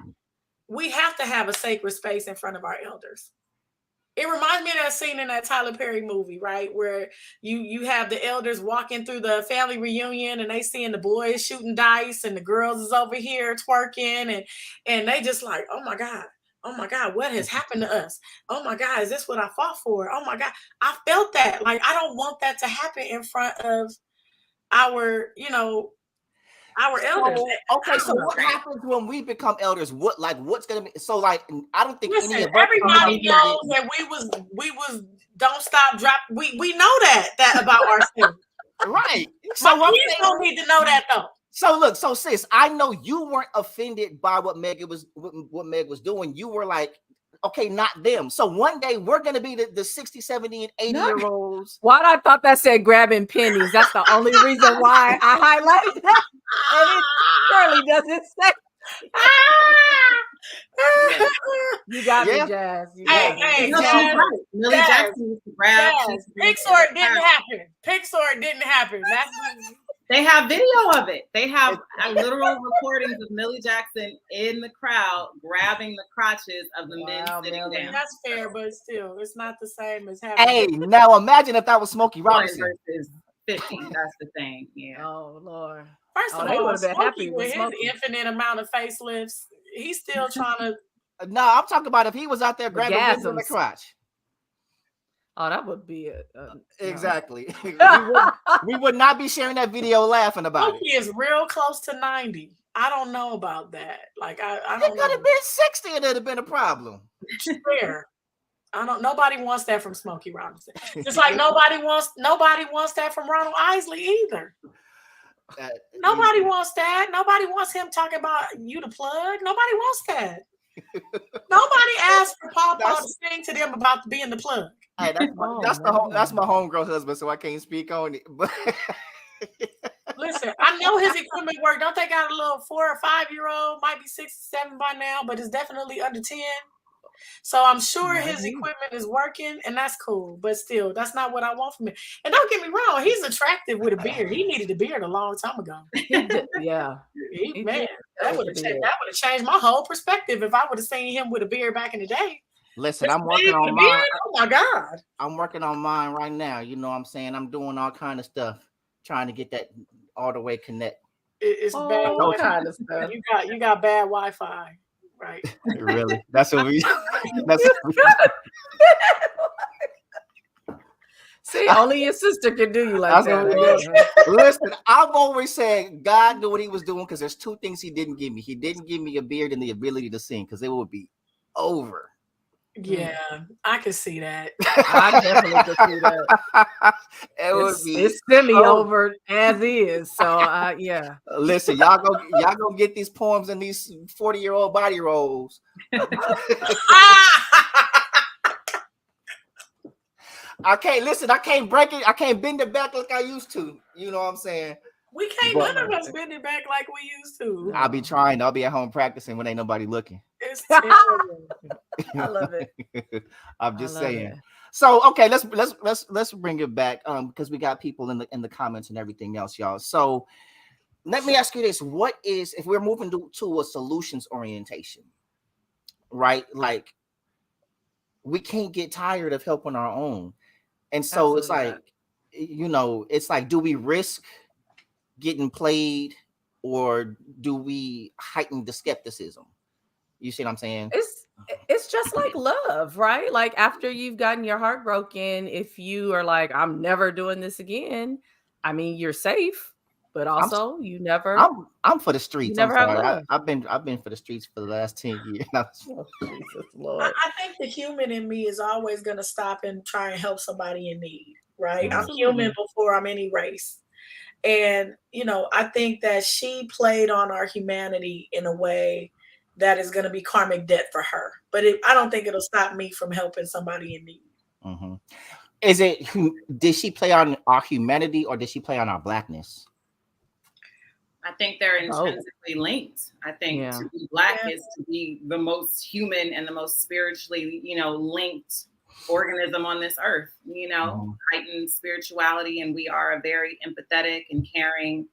we have to have a sacred space in front of our elders. It reminds me of that scene in that Tyler Perry movie, right? Where you have the elders walking through the family reunion and they seeing the boys shooting dice and the girls is over here twerking and they just like, oh my God, what has happened to us? Oh my God, is this what I fought for? Oh my God, I felt that. Like, I don't want that to happen in front of our elders. Okay, so what happens when we become elders? What's gonna be? So like, I don't think any of us everybody knows that we was don't stop drop. We know that about ourselves, right? So my kids don't need to know that though. So look, sis, I know you weren't offended by what Meg was doing. You were like, okay, not them. So one day we're going to be the 60, 70, and 80-year-olds. Why I thought that said grabbing pennies. That's the only reason why I highlighted that. And it surely doesn't say. You got me, Jazz. Hey, Jazz. Millie Jackson used to grab. Pixar didn't happen. That's They have video of it. They have literal recordings of Millie Jackson in the crowd grabbing the crotches of the men sitting down. That's fair, but still, it's not the same as having. Hey, now imagine if that was Smokey Robinson versus 50. That's the thing. Yeah. Oh Lord. First of all, Smokey with his infinite amount of facelifts, he's still trying to. No, I'm talking about if he was out there grabbing women in the crotch. Oh, that would be exactly. We would not be sharing that video laughing about Smokey is real close to 90. I don't know about that. Like I don't. It could have been 60 and it'd have been a problem. Fair. Nobody wants that from Smokey Robinson. Just like nobody wants that from Ronald Isley either. Nobody wants that. Nobody wants him talking about you the plug. Nobody wants that. Nobody asked for Papa to sing to them about being the plug. Hey, that's my homegirl husband, so I can't speak on it. But listen, I know his equipment work. Don't they got a little 4 or 5 year old? Might be 6 or 7 by now, but it's definitely under 10. So I'm sure his equipment is working, and that's cool. But still, that's not what I want from him. And don't get me wrong, he's attractive with a beard. He needed a beard a long time ago. Yeah, that would have changed my whole perspective if I would have seen him with a beard back in the day. Listen, I'm working on mine. Oh my God. I'm working on mine right now. You know what I'm saying? I'm doing all kind of stuff, trying to get that all the way connect. It's bad. All kind of stuff. You got bad Wi-Fi, right? Really? That's what we See, only your sister can do you like that. Listen, I've always said God knew what he was doing because there's 2 things he didn't give me. He didn't give me a beard and the ability to sing because it would be over. Yeah, I can see that. I definitely can see that. It's semi over as is. So yeah. Listen, y'all go get these poems in these 40-year-old body rolls. I can't break it. I can't bend it back like I used to. You know what I'm saying? We can't none of us bend it back like we used to. I'll be trying. I'll be at home practicing when ain't nobody looking. It's terrible. I love it. I'm just saying. It. So okay, let's bring it back because we got people in the comments and everything else, y'all. So let me ask you this: what is, if we're moving to a solutions orientation, right? Like we can't get tired of helping our own, and so it's like, it's like, do we risk getting played, or do we heighten the skepticism? You see what I'm saying? It's just like love, right? Like after you've gotten your heart broken, if you are like, I'm never doing this again, I mean, you're safe, but also I'm for the streets. I'm sorry. I've been for the streets for the last 10 years. Oh, Jesus Lord. I think the human in me is always going to stop and try and help somebody in need, right? Absolutely. I'm human before I'm any race. And, I think that she played on our humanity in a way that is going to be karmic debt for her. But I don't think it'll stop me from helping somebody in need. Mm-hmm. Did she play on our humanity, or did she play on our blackness? I think they're intrinsically linked. I think to be Black is to be the most human and the most spiritually, linked organism on this earth, heightened spirituality. And we are a very empathetic and caring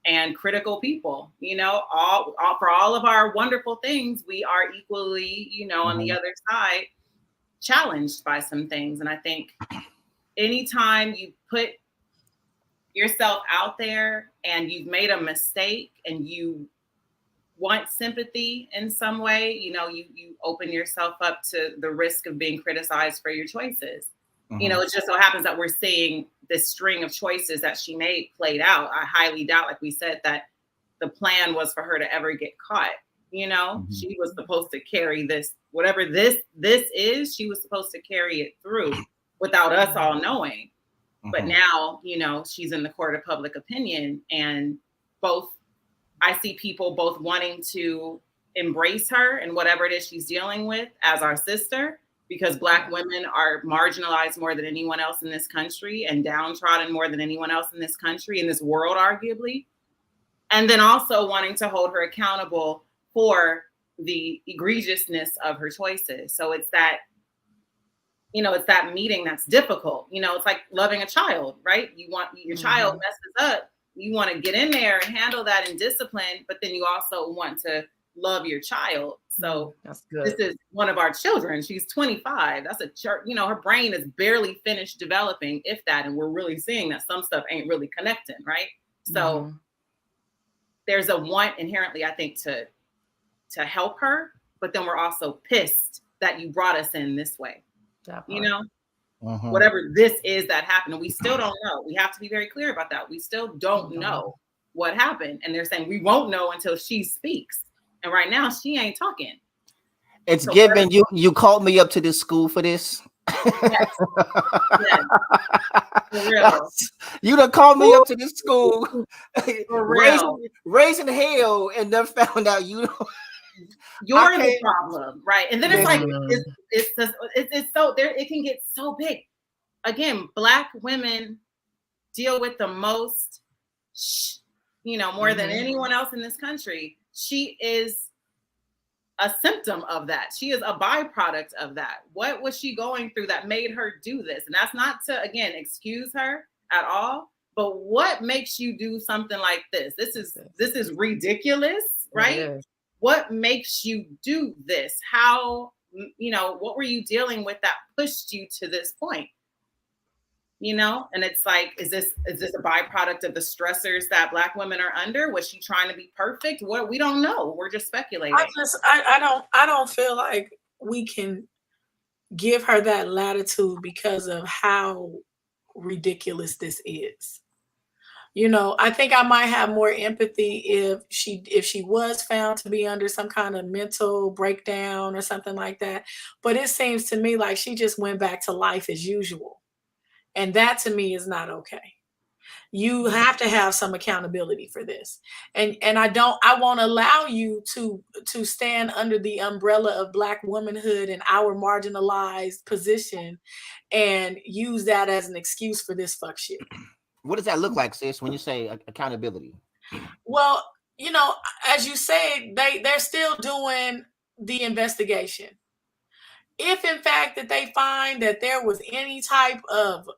and critical people, all for all of our wonderful things, we are equally, on the other side, challenged by some things. And I think anytime you put yourself out there and you've made a mistake and you want sympathy in some way, you open yourself up to the risk of being criticized for your choices. It just so happens that we're seeing this string of choices that she made played out. I highly doubt, like we said, that the plan was for her to ever get caught. She was supposed to carry this, whatever this is, she was supposed to carry it through without us all knowing. But now, she's in the court of public opinion, and I see people both wanting to embrace her and whatever it is she's dealing with as our sister, because Black women are marginalized more than anyone else in this country and downtrodden more than anyone else in this country, in this world, arguably. And then also wanting to hold her accountable for the egregiousness of her choices. So it's that, it's that meeting that's difficult. It's like loving a child, right? You want your child messes up. You want to get in there and handle that in discipline, but then you also want to love your child. So that's good. This is one of our children. She's 25. That's her brain is barely finished developing, if that. And we're really seeing that some stuff ain't really connecting, right? So there's a want inherently, I think, to help her, but then we're also pissed that you brought us in this way. Whatever this is that happened, we still don't know. We have to be very clear about that. We still don't know what happened. And they're saying we won't know until she speaks. And right now she ain't talking. It's given you called me up to this school for this. Yes. For real. You done called me up to this school. Raising hell, and then found out you're the problem, right? And then it's like it's so there. It can get so big. Again, Black women deal with the most, more than anyone else in this country. She is a symptom of that. She is a byproduct of that. What was she going through that made her do this? And that's not to, again, excuse her at all. But what makes you do something like this? This is ridiculous, right? What makes you do this? How, what were you dealing with that pushed you to this point? And it's like, is this a byproduct of the stressors that Black women are under? Was she trying to be perfect? What, we don't know. We're just speculating. I don't feel like we can give her that latitude because of how ridiculous this is. I think I might have more empathy if she was found to be under some kind of mental breakdown or something like that. But it seems to me like she just went back to life as usual. And that to me is not okay. You have to have some accountability for this. And I won't allow you to stand under the umbrella of Black womanhood and our marginalized position and use that as an excuse for this fuck shit. What does that look like, sis, when you say accountability? Well, as you say, they're still doing the investigation. If in fact that they find that there was any type of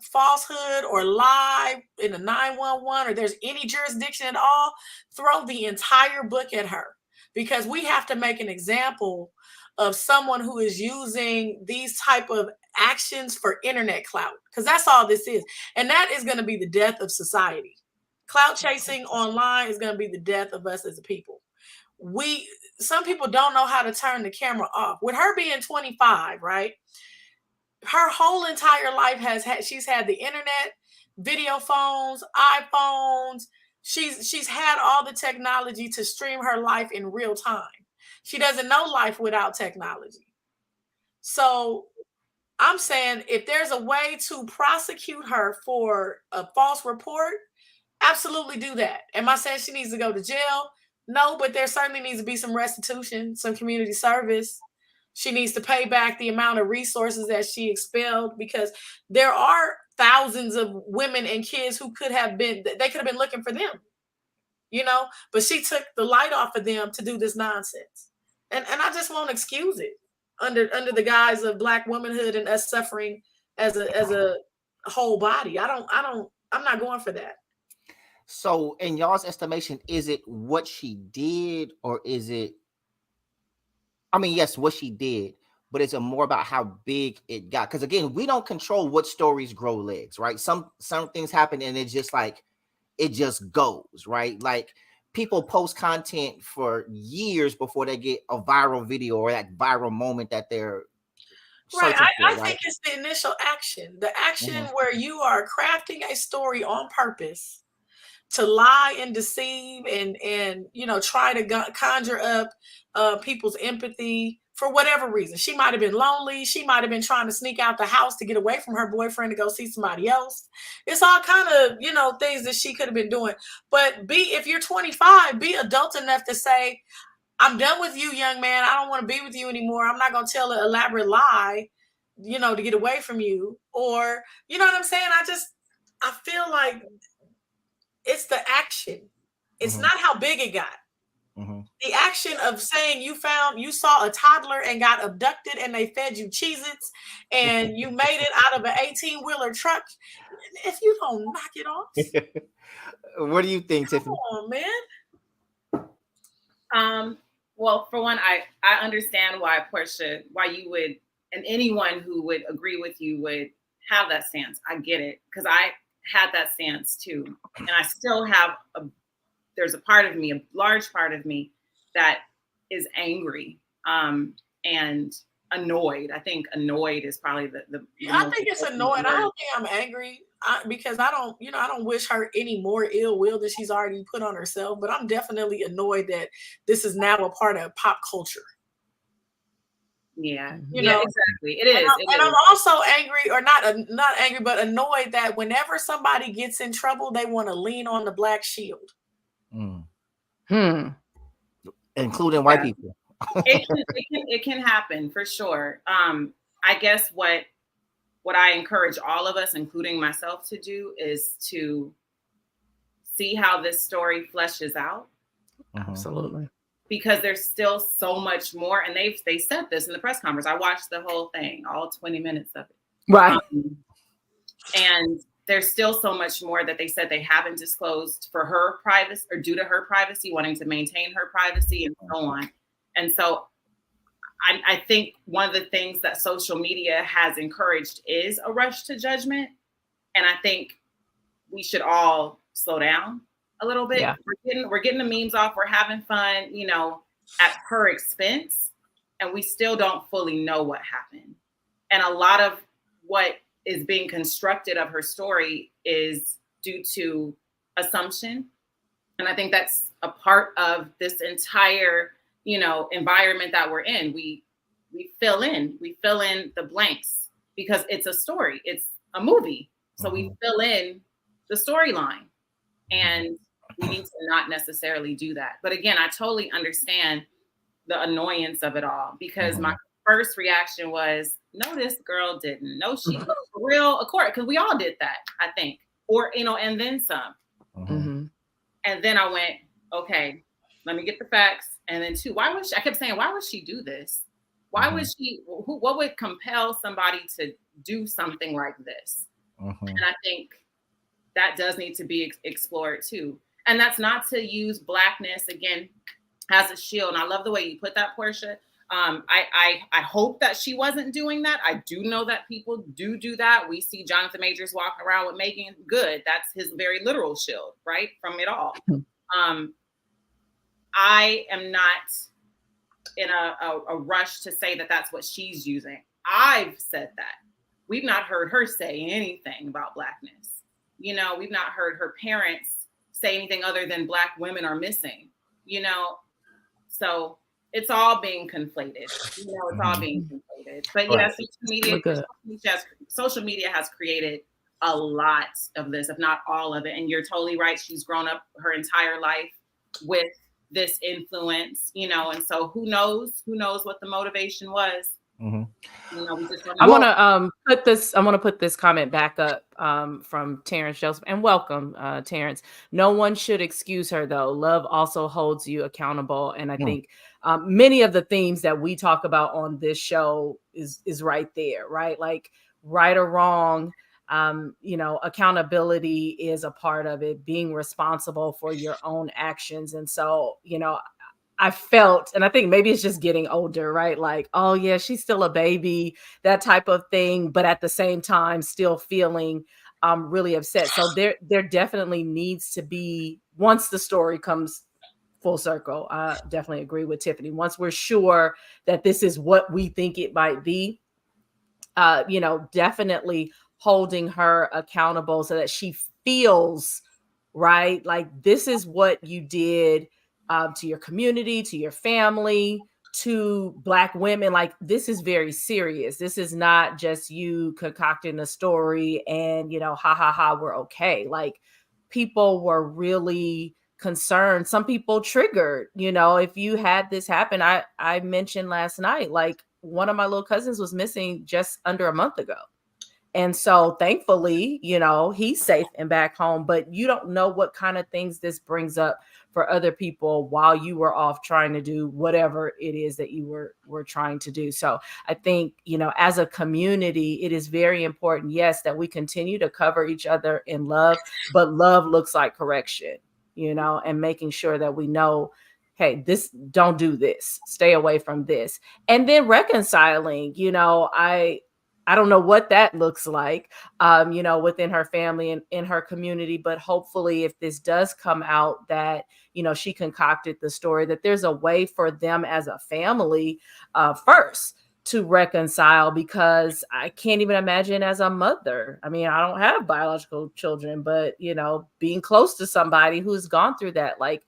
falsehood or lie in the 911 or there's any jurisdiction at all, throw the entire book at her, because we have to make an example of someone who is using these type of actions for internet clout, because that's all this is. And that is going to be the death of society, Clout chasing online is going to be the death of us as a people. Some people don't know how to turn the camera off. With her being 25, right? Her whole entire life she's had the internet, video phones, iPhones. She's had all the technology to stream her life in real time. She doesn't know life without technology. So I'm saying if there's a way to prosecute her for a false report, absolutely do that. Am I saying she needs to go to jail? No, but there certainly needs to be some restitution, some community service. She needs to pay back the amount of resources that she expelled, because there are thousands of women and kids who could have been looking for them, but she took the light off of them to do this nonsense. And I just won't excuse it under the guise of Black womanhood and us suffering as a whole body. I'm not going for that. So in y'all's estimation, is it what she did, or is it, yes, what she did, but is it more about how big it got? Because again, we don't control what stories grow legs, right? Some things happen and it's just like, it just goes, right? Like people post content for years before they get a viral video or that viral moment that they're right. I think it's the initial action, where you are crafting a story on purpose to lie and deceive and try to conjure up people's empathy for whatever reason. She might have been lonely. She might have been trying to sneak out the house to get away from her boyfriend to go see somebody else. It's all kind of, things that she could have been doing. But if you're 25, be adult enough to say, I'm done with you, young man. I don't want to be with you anymore. I'm not going to tell an elaborate lie, to get away from you. Or, you know what I'm saying? I feel like it's the action. It's not how big it got. The action of saying you saw a toddler and got abducted and they fed you Cheez-Its and you made it out of an 18-wheeler truck. If you don't knock it off. What do you think, Tiffany? Come on, man. Well, for one, I understand why Portia, why you would, and anyone who would agree with you would have that stance. I get it, because I had that stance too. And I still have there's a part of me, a large part of me, that is angry and annoyed. I think annoyed is probably the I think it's annoyed. I don't think I'm angry because I don't wish her any more ill will than she's already put on herself. But I'm definitely annoyed that this is now a part of pop culture. Yeah, exactly. It is. And I'm also angry, or not angry, but annoyed that whenever somebody gets in trouble, they want to lean on the black shield. Including white people. It can happen for sure. I guess what I encourage all of us, including myself, to do is to see how this story fleshes out. Absolutely. Because there's still so much more, and they said this in the press conference. I watched the whole thing, all 20 minutes of it. Right. And there's still so much more that they said they haven't disclosed for her privacy, or due to her privacy, wanting to maintain her privacy and so on. And so I think one of the things that social media has encouraged is a rush to judgment. And I think we should all slow down a little bit. Yeah. We're getting the memes off. We're having fun, at her expense. And we still don't fully know what happened. And a lot of what is being constructed of her story is due to assumption. And I think that's a part of this entire, environment that we're in. We fill in the blanks because it's a story. It's a movie. So we fill in the storyline, and we need to not necessarily do that. But again, I totally understand the annoyance of it all, because my first reaction was, no, this girl didn't. No, she was real accord, because we all did that, I think. Or, and then some. And then I went, okay, let me get the facts. And then two, I kept saying, why would she do this? Why would she, what would compel somebody to do something like this? And I think that does need to be explored too. And that's not to use Blackness, again, as a shield. And I love the way you put that, Portia, I hope that she wasn't doing that. I do know that people do that. We see Jonathan Majors walking around with Megan Good. That's his very literal shield, right? From it all. I am not in a rush to say that that's what she's using. I've said that. We've not heard her say anything about Blackness. You know, we've not heard her parents say anything other than Black women are missing, you know? So it's all being conflated. You know, it's all being conflated. But yeah, social media has created a lot of this, if not all of it. And you're totally right. She's grown up her entire life with this influence, you know, and so who knows what the motivation was. You know, we just I want to put this comment back up from Terrence Joseph, and welcome, Terrence. No one should excuse her though. Love also holds you accountable, and I think many of the themes that we talk about on this show is right there, right? Like right or wrong, you know, accountability is a part of it, being responsible for your own actions. And so, you know, I felt, and I think maybe it's just getting older, right? Like, oh yeah, she's still a baby, that type of thing. But at the same time, still feeling really upset. So there definitely needs to be, once the story comes full circle, I definitely agree with Tiffany. Once we're sure that this is what we think it might be, you know, definitely holding her accountable so that she feels, right, like this is what you did to your community, to your family, to Black women. Like this is very serious. This is not just you concocting a story and, you know, we're okay. Like people were really concerned. Some people triggered, you know, if you had this happen. I mentioned last night, like one of my little cousins was missing just under a month ago. And so thankfully, you know, he's safe and back home, but you don't know what kind of things this brings up for other people while you were off trying to do whatever it is that you were trying to do. So I think, you know, as a community, it is very important, yes, that we continue to cover each other in love, but love looks like correction, you know, and making sure that we know, hey, don't do this, stay away from this. And then reconciling, you know, I don't know what that looks like, you know, within her family and in her community, but hopefully if this does come out that, you know, she concocted the story, that there's a way for them as a family first to reconcile, because I can't even imagine as a mother. I mean, I don't have biological children, but, you know, being close to somebody who's gone through that, like,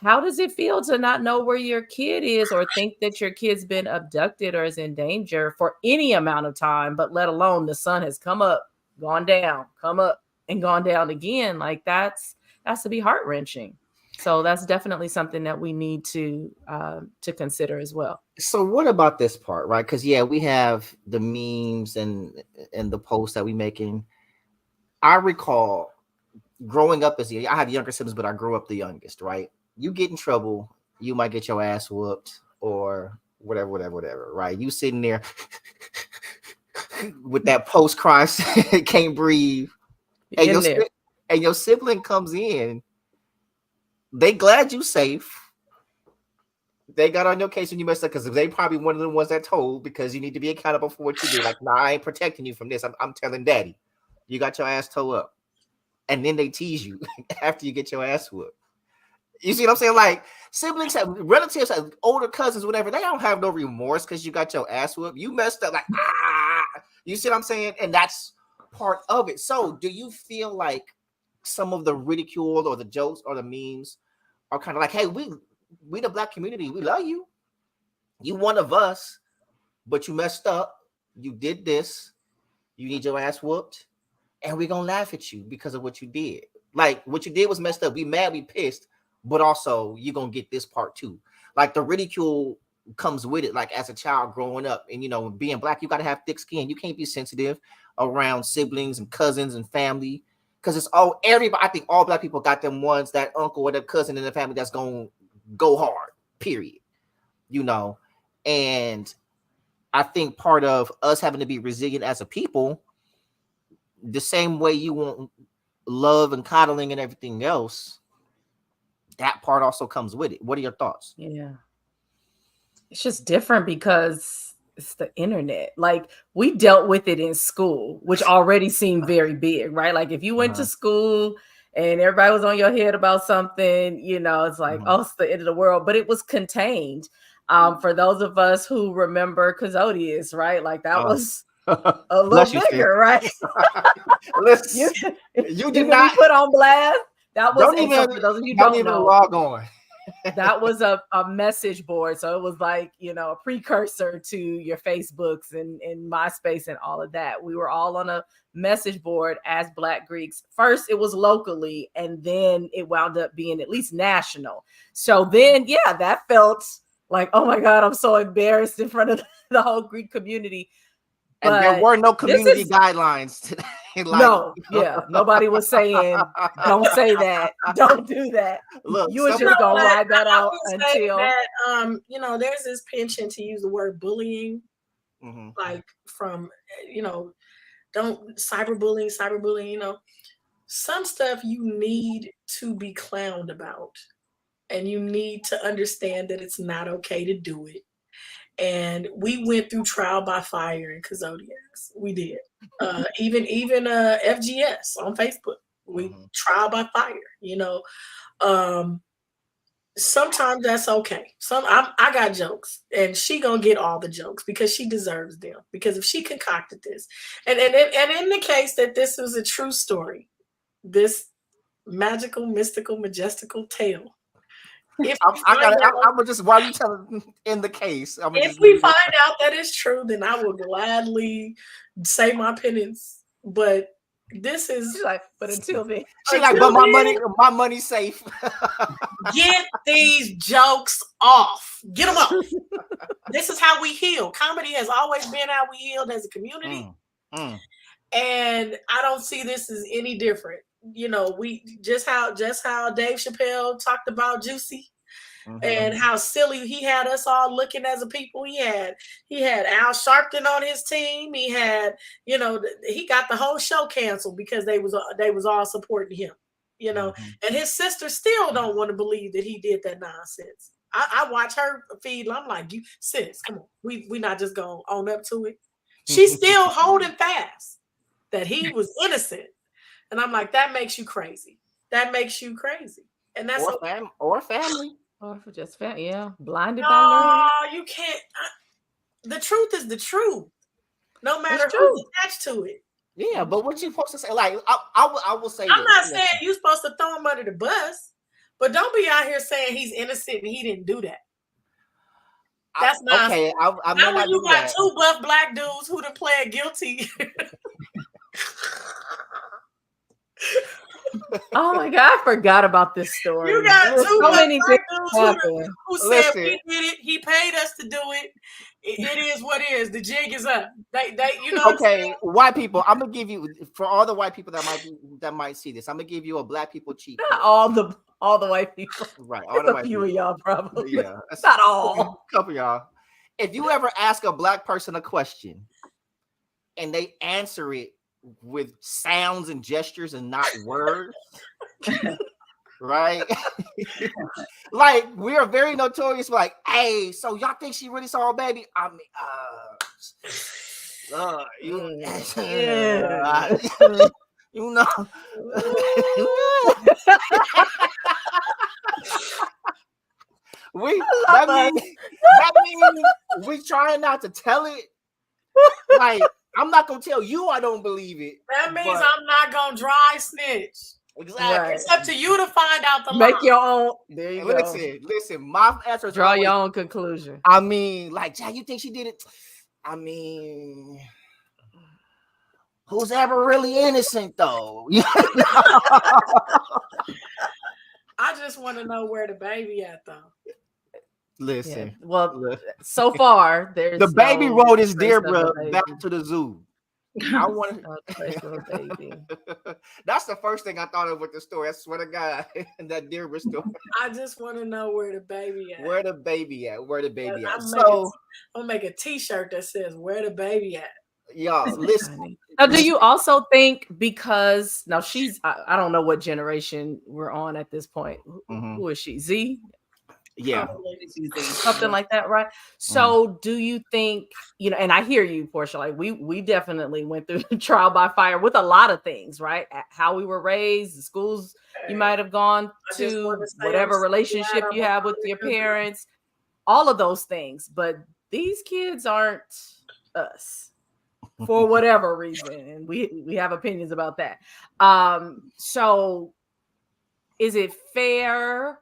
how does it feel to not know where your kid is or think that your kid's been abducted or is in danger for any amount of time, but let alone the sun has come up, gone down, come up and gone down again? Like that's to be heart-wrenching. So that's definitely something that we need to consider as well. So what about this part, right? Because yeah, we have the memes and the posts that we making. I recall growing up I have younger siblings, but I grew up the youngest, right? You get in trouble, you might get your ass whooped or whatever, right? You sitting there with that post cry, can't breathe, and your sibling comes in. They glad you safe. They got on your case when you messed up because they probably one of the ones that told, because you need to be accountable for what you do. Like, nah, I ain't protecting you from this. I'm telling daddy, you got your ass towed up, and then they tease you after you get your ass whooped. You see what I'm saying? Like siblings, relatives, older cousins, whatever, they don't have no remorse because you got your ass whooped. You messed up, like, you see what I'm saying? And that's part of it. So do you feel like some of the ridicule or the jokes or the memes are kind of like, hey, we the Black community, we love you. You one of us, but you messed up. You did this. You need your ass whooped. And we're going to laugh at you because of what you did. Like what you did was messed up. We mad, we pissed. But also you're going to get this part too. Like the ridicule comes with it. Like as a child growing up and, you know, being Black, you got to have thick skin. You can't be sensitive around siblings and cousins and family. Because it's all everybody. I think all Black people got them ones, that uncle or that cousin in the family that's going to go hard, period. You know, and I think part of us having to be resilient as a people, the same way you want love and coddling and everything else, that part also comes with it. What are your thoughts? Yeah. It's just different because it's the internet. Like we dealt with it in school, which already seemed very big, right? Like if you went to school and everybody was on your head about something, you know, it's like, oh, it's the end of the world. But it was contained. For those of us who remember Cazodius, right? Like that was a little bigger, right? Listen, you did not put on blast. That was for those of you don't even log on. That was a message board. So it was like, you know, a precursor to your Facebooks and MySpace and all of that. We were all on a message board as Black Greeks. First, it was locally, and then it wound up being at least national. So then, yeah, that felt like, oh my God, I'm so embarrassed in front of the whole Greek community. And there were no community guidelines today. Nobody was saying, don't say that, don't do that. Look, you were just gonna ride that out until that, you know, there's this penchant to use the word bullying, like from, you know, don't cyberbullying, you know, some stuff you need to be clowned about, and you need to understand that it's not okay to do it. And we went through trial by fire in Cazodias. We did. Even FGS on Facebook. We trial by fire, you know. Sometimes that's okay. I got jokes, and she gonna get all the jokes because she deserves them. Because if she concocted this, and in the case that this was a true story, this magical, mystical, majestical tale. I'm just while you telling in the case. If we find out that it's true, then I will gladly say my penance. But this is like, but until then, she's like, but my money's safe. Get these jokes off. Get them off. This is how we heal. Comedy has always been how we healed as a community, and I don't see this as any different. You know, we just how Dave Chappelle talked about Juicy, and how silly he had us all looking as a people. He had Al Sharpton on his team. He had, you know, he got the whole show canceled because they was all supporting him. You know, and his sister still don't want to believe that he did that nonsense. I watch her feed. And I'm like, you sis, come on, we not just gonna own up to it. She's still holding fast that he was innocent. And I'm like, that makes you crazy. That makes you crazy. And that's or family. Or for just family, yeah. Blinded by no, you can't. The truth is the truth. No matter who's attached to it. Yeah, but what you supposed to say? Like, I will say. I'm not saying you're supposed to throw him under the bus, but don't be out here saying he's innocent and he didn't do that. That's not okay. I not when you got two buff Black dudes who done pled guilty. Oh my God, I forgot about this story. You got two so many things who said we did it. He paid us to do it. It is what it is. The jig is up. They you know. Okay, white people. I'm gonna give you, for all the white people that might see this, I'm gonna give you a Black people cheat. Not all the white people. Right. All the white people. Of y'all probably. Yeah. Not all. A couple of y'all. If you ever ask a Black person a question and they answer it with sounds and gestures and not words, right? Like, we are very notorious for like, hey, so y'all think she really saw a baby? I mean, you know. That means we trying not to tell it. Like, I'm not gonna tell you I don't believe it. That means I'm not gonna dry snitch. Exactly. Right. It's up to you to find out the Make line. your own. There you go. Listen. My answer is draw always, your own conclusion. I mean, like, Jack, you think she did it? I mean, who's ever really innocent though? I just want to know where the baby at though. Listen. Yeah. Well, so far there's the baby rode his deer brother back to the zoo. I want to baby. That's the first thing I thought of with the story. I swear to God, that deer story. I just want to know where the baby at. Where the baby at? I'm gonna make a T-shirt that says "Where the baby at." Y'all, listen. Now, do you also think because now she's I don't know what generation we're on at this point. Who is she? Z? Yeah. Something like that, right? So do you think, and I hear you, Portia, like we definitely went through trial by fire with a lot of things, right? How we were raised, the schools you might have gone to, whatever relationship you have with your parents, all of those things. But these kids aren't us for whatever reason. And we have opinions about that. So is it fair,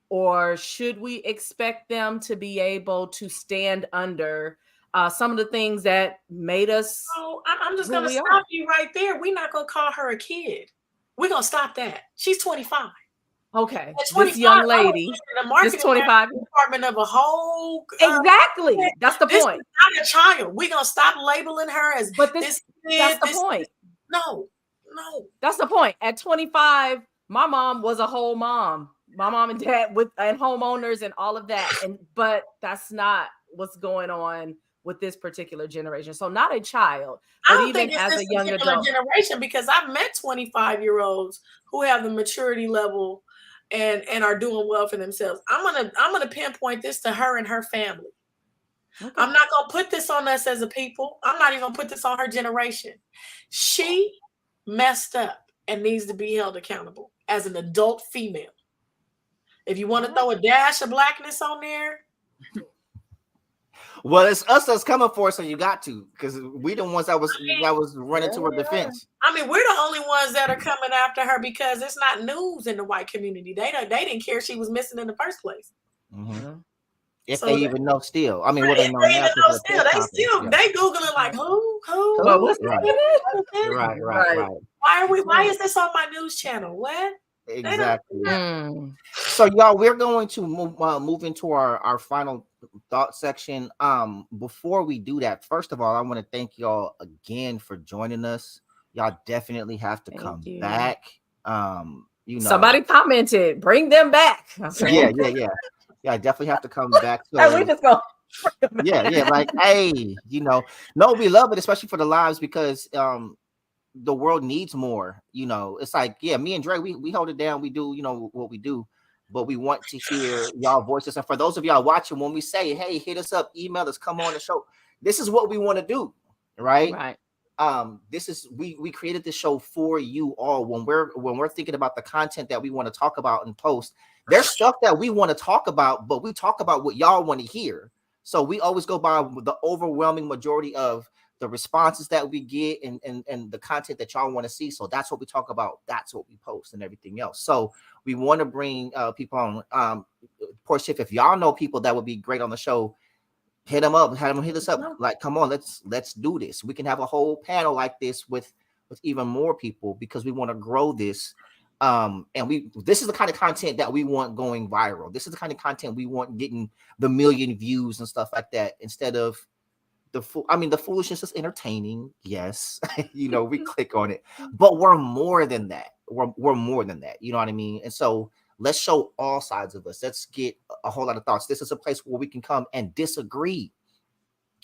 or should we expect them to be able to stand under some of the things that made us? Oh, I'm just going to stop you right there. We're not going to call her a kid. We're going to stop that. She's 25. Okay. This young lady, this 25 department of a whole. Exactly. That's the point. Not a child. We're going to stop labeling her as. But that's the point. No. That's the point. At 25, my mom was a whole mom. My mom and dad and homeowners and all of that. But that's not what's going on with this particular generation. So not a child, but even as a young adult generation, because I've met 25-year-olds who have the maturity level and are doing well for themselves. I'm gonna pinpoint this to her and her family. Okay. I'm not gonna put this on us as a people. I'm not even gonna put this on her generation. She messed up and needs to be held accountable as an adult female. If you want to throw a dash of blackness on there. Well, it's us that's coming for us, so you got to, because we the ones that was running to her defense. I mean, we're the only ones that are coming after her because it's not news in the white community. They didn't care she was missing in the first place. Mm-hmm. If so they even know still. I mean, what they know now. They Googling like who? Well, what's right. Why is this on my news channel? What? Exactly. So y'all, we're going to move into our final thought section. Before we do that, first of all, I want to thank y'all again for joining us. Y'all definitely have to come back. Somebody commented, bring them back. Yeah, I definitely have to come back. So, we just go. Yeah, like, hey, no, we love it, especially for the lives, because the world needs more. It's like, me and Dre, we hold it down. We do, what we do, but we want to hear y'all voices. And for those of y'all watching, when we say, hey, hit us up, email us, come on the show, this is what we want to do, right? This is we created this show for you all. When we're thinking about the content that we want to talk about and post, there's stuff that we want to talk about, but we talk about what y'all want to hear. So we always go by the overwhelming majority of the responses that we get and the content that y'all want to see. So that's what we talk about. That's what we post and everything else. So we want to bring people on. Portia, if y'all know people that would be great on the show, hit them up, have them hit us up. Like, come on, let's do this. We can have a whole panel like this with even more people, because we want to grow this. And this is the kind of content that we want going viral. This is the kind of content we want getting the million views and stuff like that, instead of the foolishness is entertaining. Yes. We click on it, but we're more than that. We're more than that. You know what I mean? And so let's show all sides of us. Let's get a whole lot of thoughts. This is a place where we can come and disagree,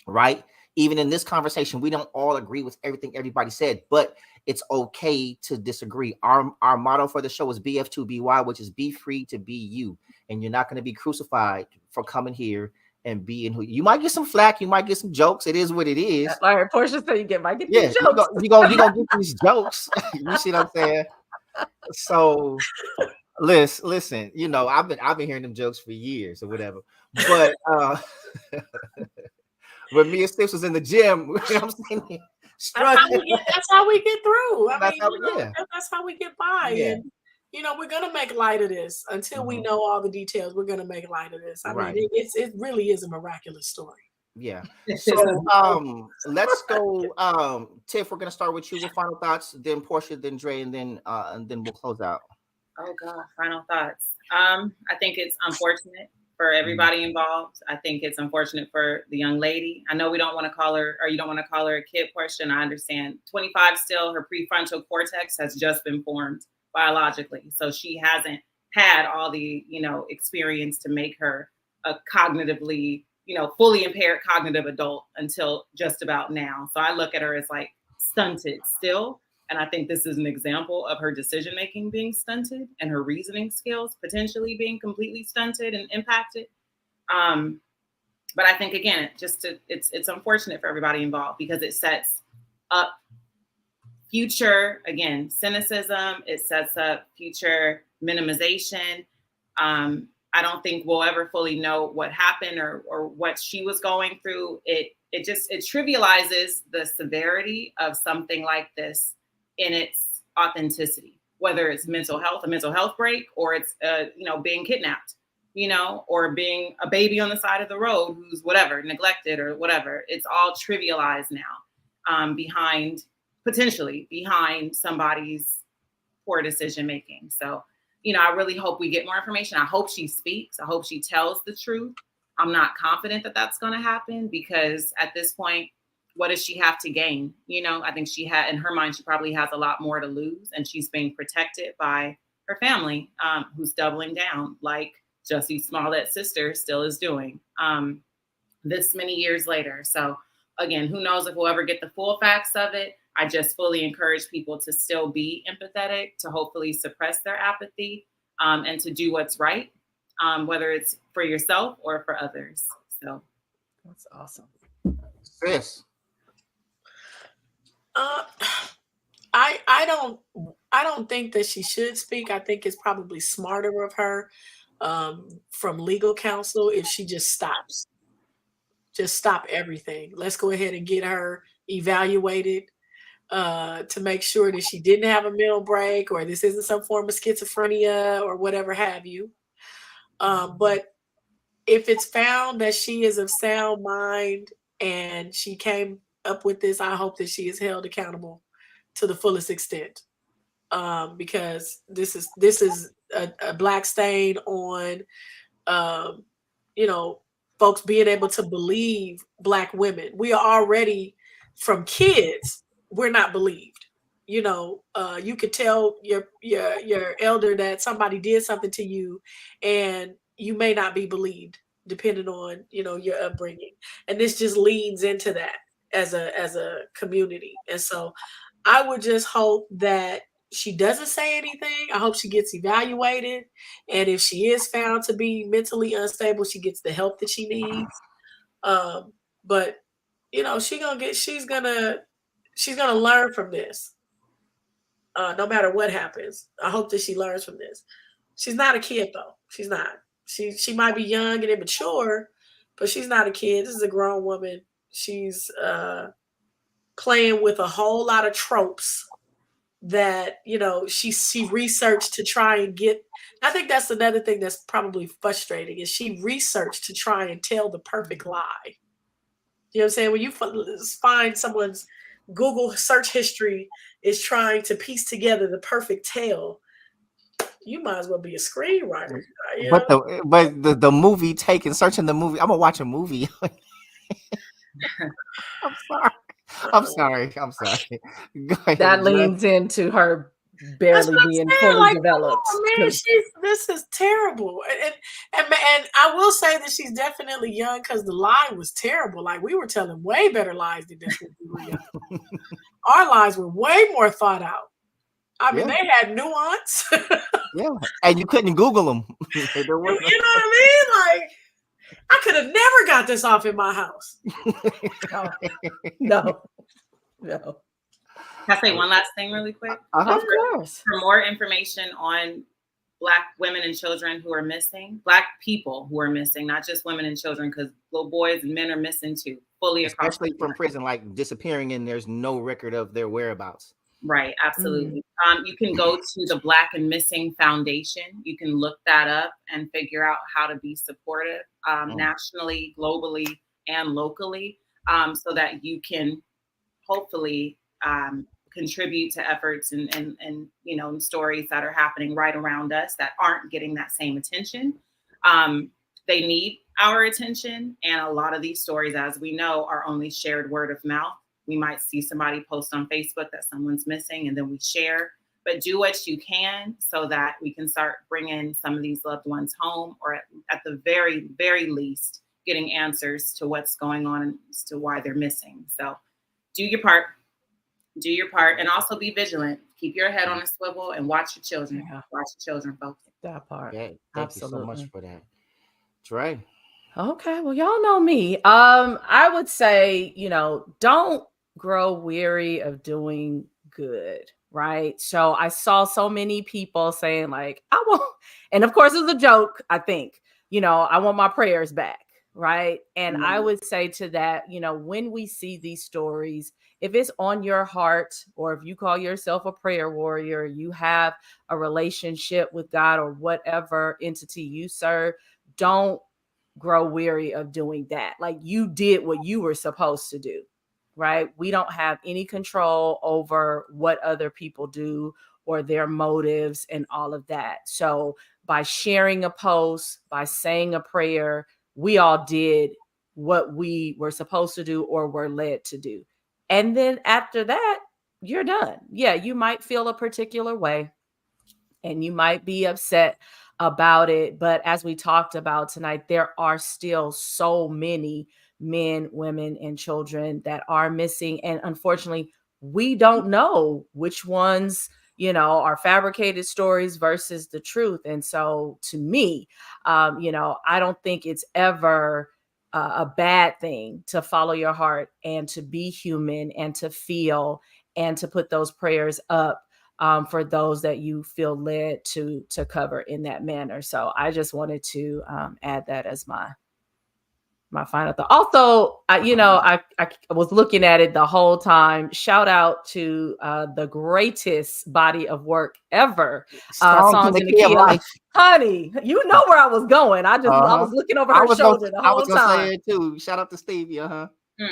right? Even in this conversation, we don't all agree with everything everybody said, but it's okay to disagree. Our motto for the show is BF2BY, which is be free to be you. And you're not going to be crucified for coming here and being who you might get some flack, you might get some jokes. It is what it is. All right, Portia said you might get these jokes. You're gonna get these jokes. You see what I'm saying? So listen, I've been hearing them jokes for years or whatever. But when me and Stips was in the gym, I'm saying, that's how we get through. That's how we get by. Yeah. And we're gonna make light of this until we know all the details. We're gonna make light of this. I mean, it really is a miraculous story. Yeah. So let's go. Tiff, we're gonna start with you with final thoughts, then Portia, then Dre, and then we'll close out. Oh God, final thoughts. I think it's unfortunate for everybody involved. I think it's unfortunate for the young lady. I know we don't want to call her, or you don't want to call her a kid, Portia, and I understand. 25 still, her prefrontal cortex has just been formed biologically. So she hasn't had all the, experience to make her a cognitively, fully impaired cognitive adult until just about now. So I look at her as like stunted still. And I think this is an example of her decision-making being stunted and her reasoning skills potentially being completely stunted and impacted. But I think, again, it's unfortunate for everybody involved because it sets up future, again, cynicism. It sets up future minimization. I don't think we'll ever fully know what happened or what she was going through. It trivializes the severity of something like this in its authenticity, whether it's a mental health break, or it's being kidnapped, or being a baby on the side of the road who's whatever, neglected or whatever. It's all trivialized now, potentially behind somebody's poor decision making. So, I really hope we get more information. I hope she speaks. I hope she tells the truth. I'm not confident that that's going to happen because at this point, what does she have to gain? I think in her mind, she probably has a lot more to lose, and she's being protected by her family, who's doubling down like Jussie Smollett's sister still is doing this many years later. So again, who knows if we'll ever get the full facts of it. I just fully encourage people to still be empathetic, to hopefully suppress their apathy, and to do what's right, whether it's for yourself or for others. So that's awesome. Chris. I don't think that she should speak. I think it's probably smarter of her from legal counsel if she just stops. Just stop everything. Let's go ahead and get her evaluated to make sure that she didn't have a mental break or this isn't some form of schizophrenia or whatever have you. But if it's found that she is of sound mind and she came up with this, I hope that she is held accountable to the fullest extent, because this is a black stain on, folks being able to believe Black women. We are already, from kids, we're not believed. You could tell your elder that somebody did something to you, and you may not be believed, depending on your upbringing. And this just leans into that as a community. And so, I would just hope that she doesn't say anything. I hope she gets evaluated, and if she is found to be mentally unstable, she gets the help that she needs. But she's gonna learn from this. No matter what happens, I hope that she learns from this. She's not a kid though. She's not. She might be young and immature, but she's not a kid. This is a grown woman. She's playing with a whole lot of tropes that she researched to try and get. I think that's another thing that's probably frustrating is she researched to try and tell the perfect lie. You know what I'm saying? When you find someone's Google search history is trying to piece together the perfect tale, you might as well be a screenwriter. But the movie searching the movie. I'm gonna watch a movie. I'm sorry. Go ahead, that leans into her barely being fully developed. Oh man, this is terrible. And I will say that she's definitely young because the lie was terrible. Like, we were telling way better lies than this when we were young. Our lies were way more thought out. I mean, they had nuance. Yeah, and you couldn't Google them. You know what I mean? Like, I could have never got this off in my house. No. Can I say one last thing really quick? Of course. For more information on Black women and children who are missing, Black people who are missing, not just women and children, because little boys and men are missing too, fully across. Especially from prison, like disappearing and there's no record of their whereabouts. Right, absolutely. You can go to the Black and Missing Foundation. You can look that up and figure out how to be supportive nationally, globally, and locally, so that you can hopefully contribute to efforts and stories that are happening right around us that aren't getting that same attention. They need our attention, and a lot of these stories, as we know, are only shared word of mouth. We might see somebody post on Facebook that someone's missing, and then we share. But do what you can so that we can start bringing some of these loved ones home, or at the very, very least, getting answers to what's going on and as to why they're missing. So do your part. do your part, and also be vigilant. Keep your head on a swivel and watch your children. Yeah. Watch your children, folks. That part. Yeah, thank you so much for that. Dre. Okay, well, y'all know me. I would say, don't grow weary of doing good, right? So I saw so many people saying like, I won't, and of course it's a joke, I think, I want my prayers back, right? And I would say to that, when we see these stories, if it's on your heart, or if you call yourself a prayer warrior, you have a relationship with God or whatever entity you serve, don't grow weary of doing that. Like, you did what you were supposed to do, right? We don't have any control over what other people do or their motives and all of that. So by sharing a post, by saying a prayer, we all did what we were supposed to do or were led to do. And then after that, you're done. Yeah, you might feel a particular way and you might be upset about it. But as we talked about tonight, there are still so many men, women, and children that are missing. And unfortunately, we don't know which ones, are fabricated stories versus the truth. And so to me, I don't think it's ever a bad thing to follow your heart and to be human and to feel and to put those prayers up for those that you feel led to cover in that manner. So I just wanted to add that as my final thought. Also, I was looking at it the whole time. Shout out to the greatest body of work ever. Songs in the Key of Life. Honey, you know where I was going. I was looking over her shoulder the whole time. I was say it too. Shout out to Stevie,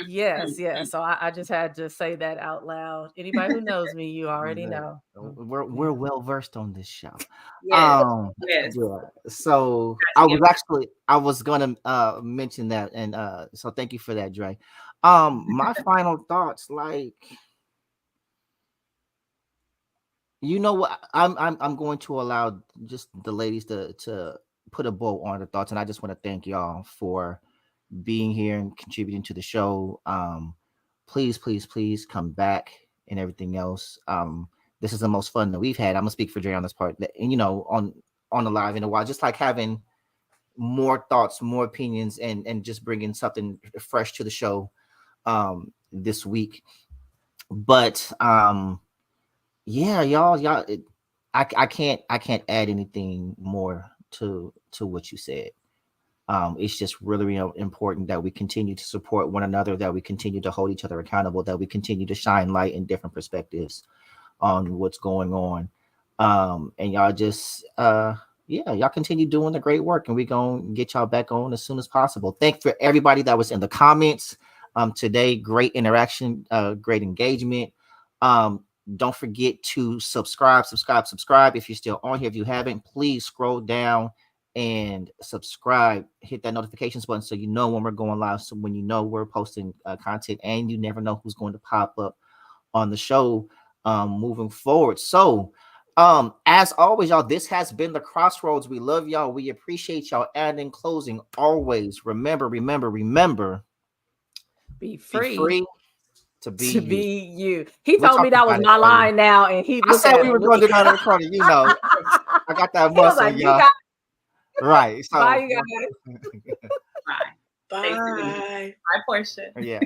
Yes. So I just had to say that out loud. Anybody who knows me, you already know. We're well versed on this show. Yes. Yeah. So I was gonna mention that, and so thank you for that, Dre. My final thoughts, like, what, I'm going to allow just the ladies to put a bow on the thoughts, and I just want to thank y'all for being here and contributing to the show. Please come back and everything else. This is the most fun that we've had. I'm gonna speak for Dre on this part, and on the live in a while, just like having more thoughts, more opinions, and just bringing something fresh to the show this week. But yeah, y'all, I can't add anything more to what you said. It's just really important that we continue to support one another, that we continue to hold each other accountable, that we continue to shine light in different perspectives on what's going on. And y'all just, y'all continue doing the great work, and we're going to get y'all back on as soon as possible. Thank for everybody that was in the comments today. Great interaction, great engagement. Don't forget to subscribe. If you're still on here. If you haven't, please scroll down and subscribe, hit that notifications button so you know when we're going live, so when we're posting content, and you never know who's going to pop up on the show moving forward. So as always, y'all, this has been the Crossroads. We love y'all, we appreciate y'all, and in closing, always remember, be free to be you. He told me that was my line now, and I said we were going to do that in the corner. I got that muscle, like, y'all. Right. So, bye, you guys. Bye. Bye. Bye, Portia. Yeah. Bye.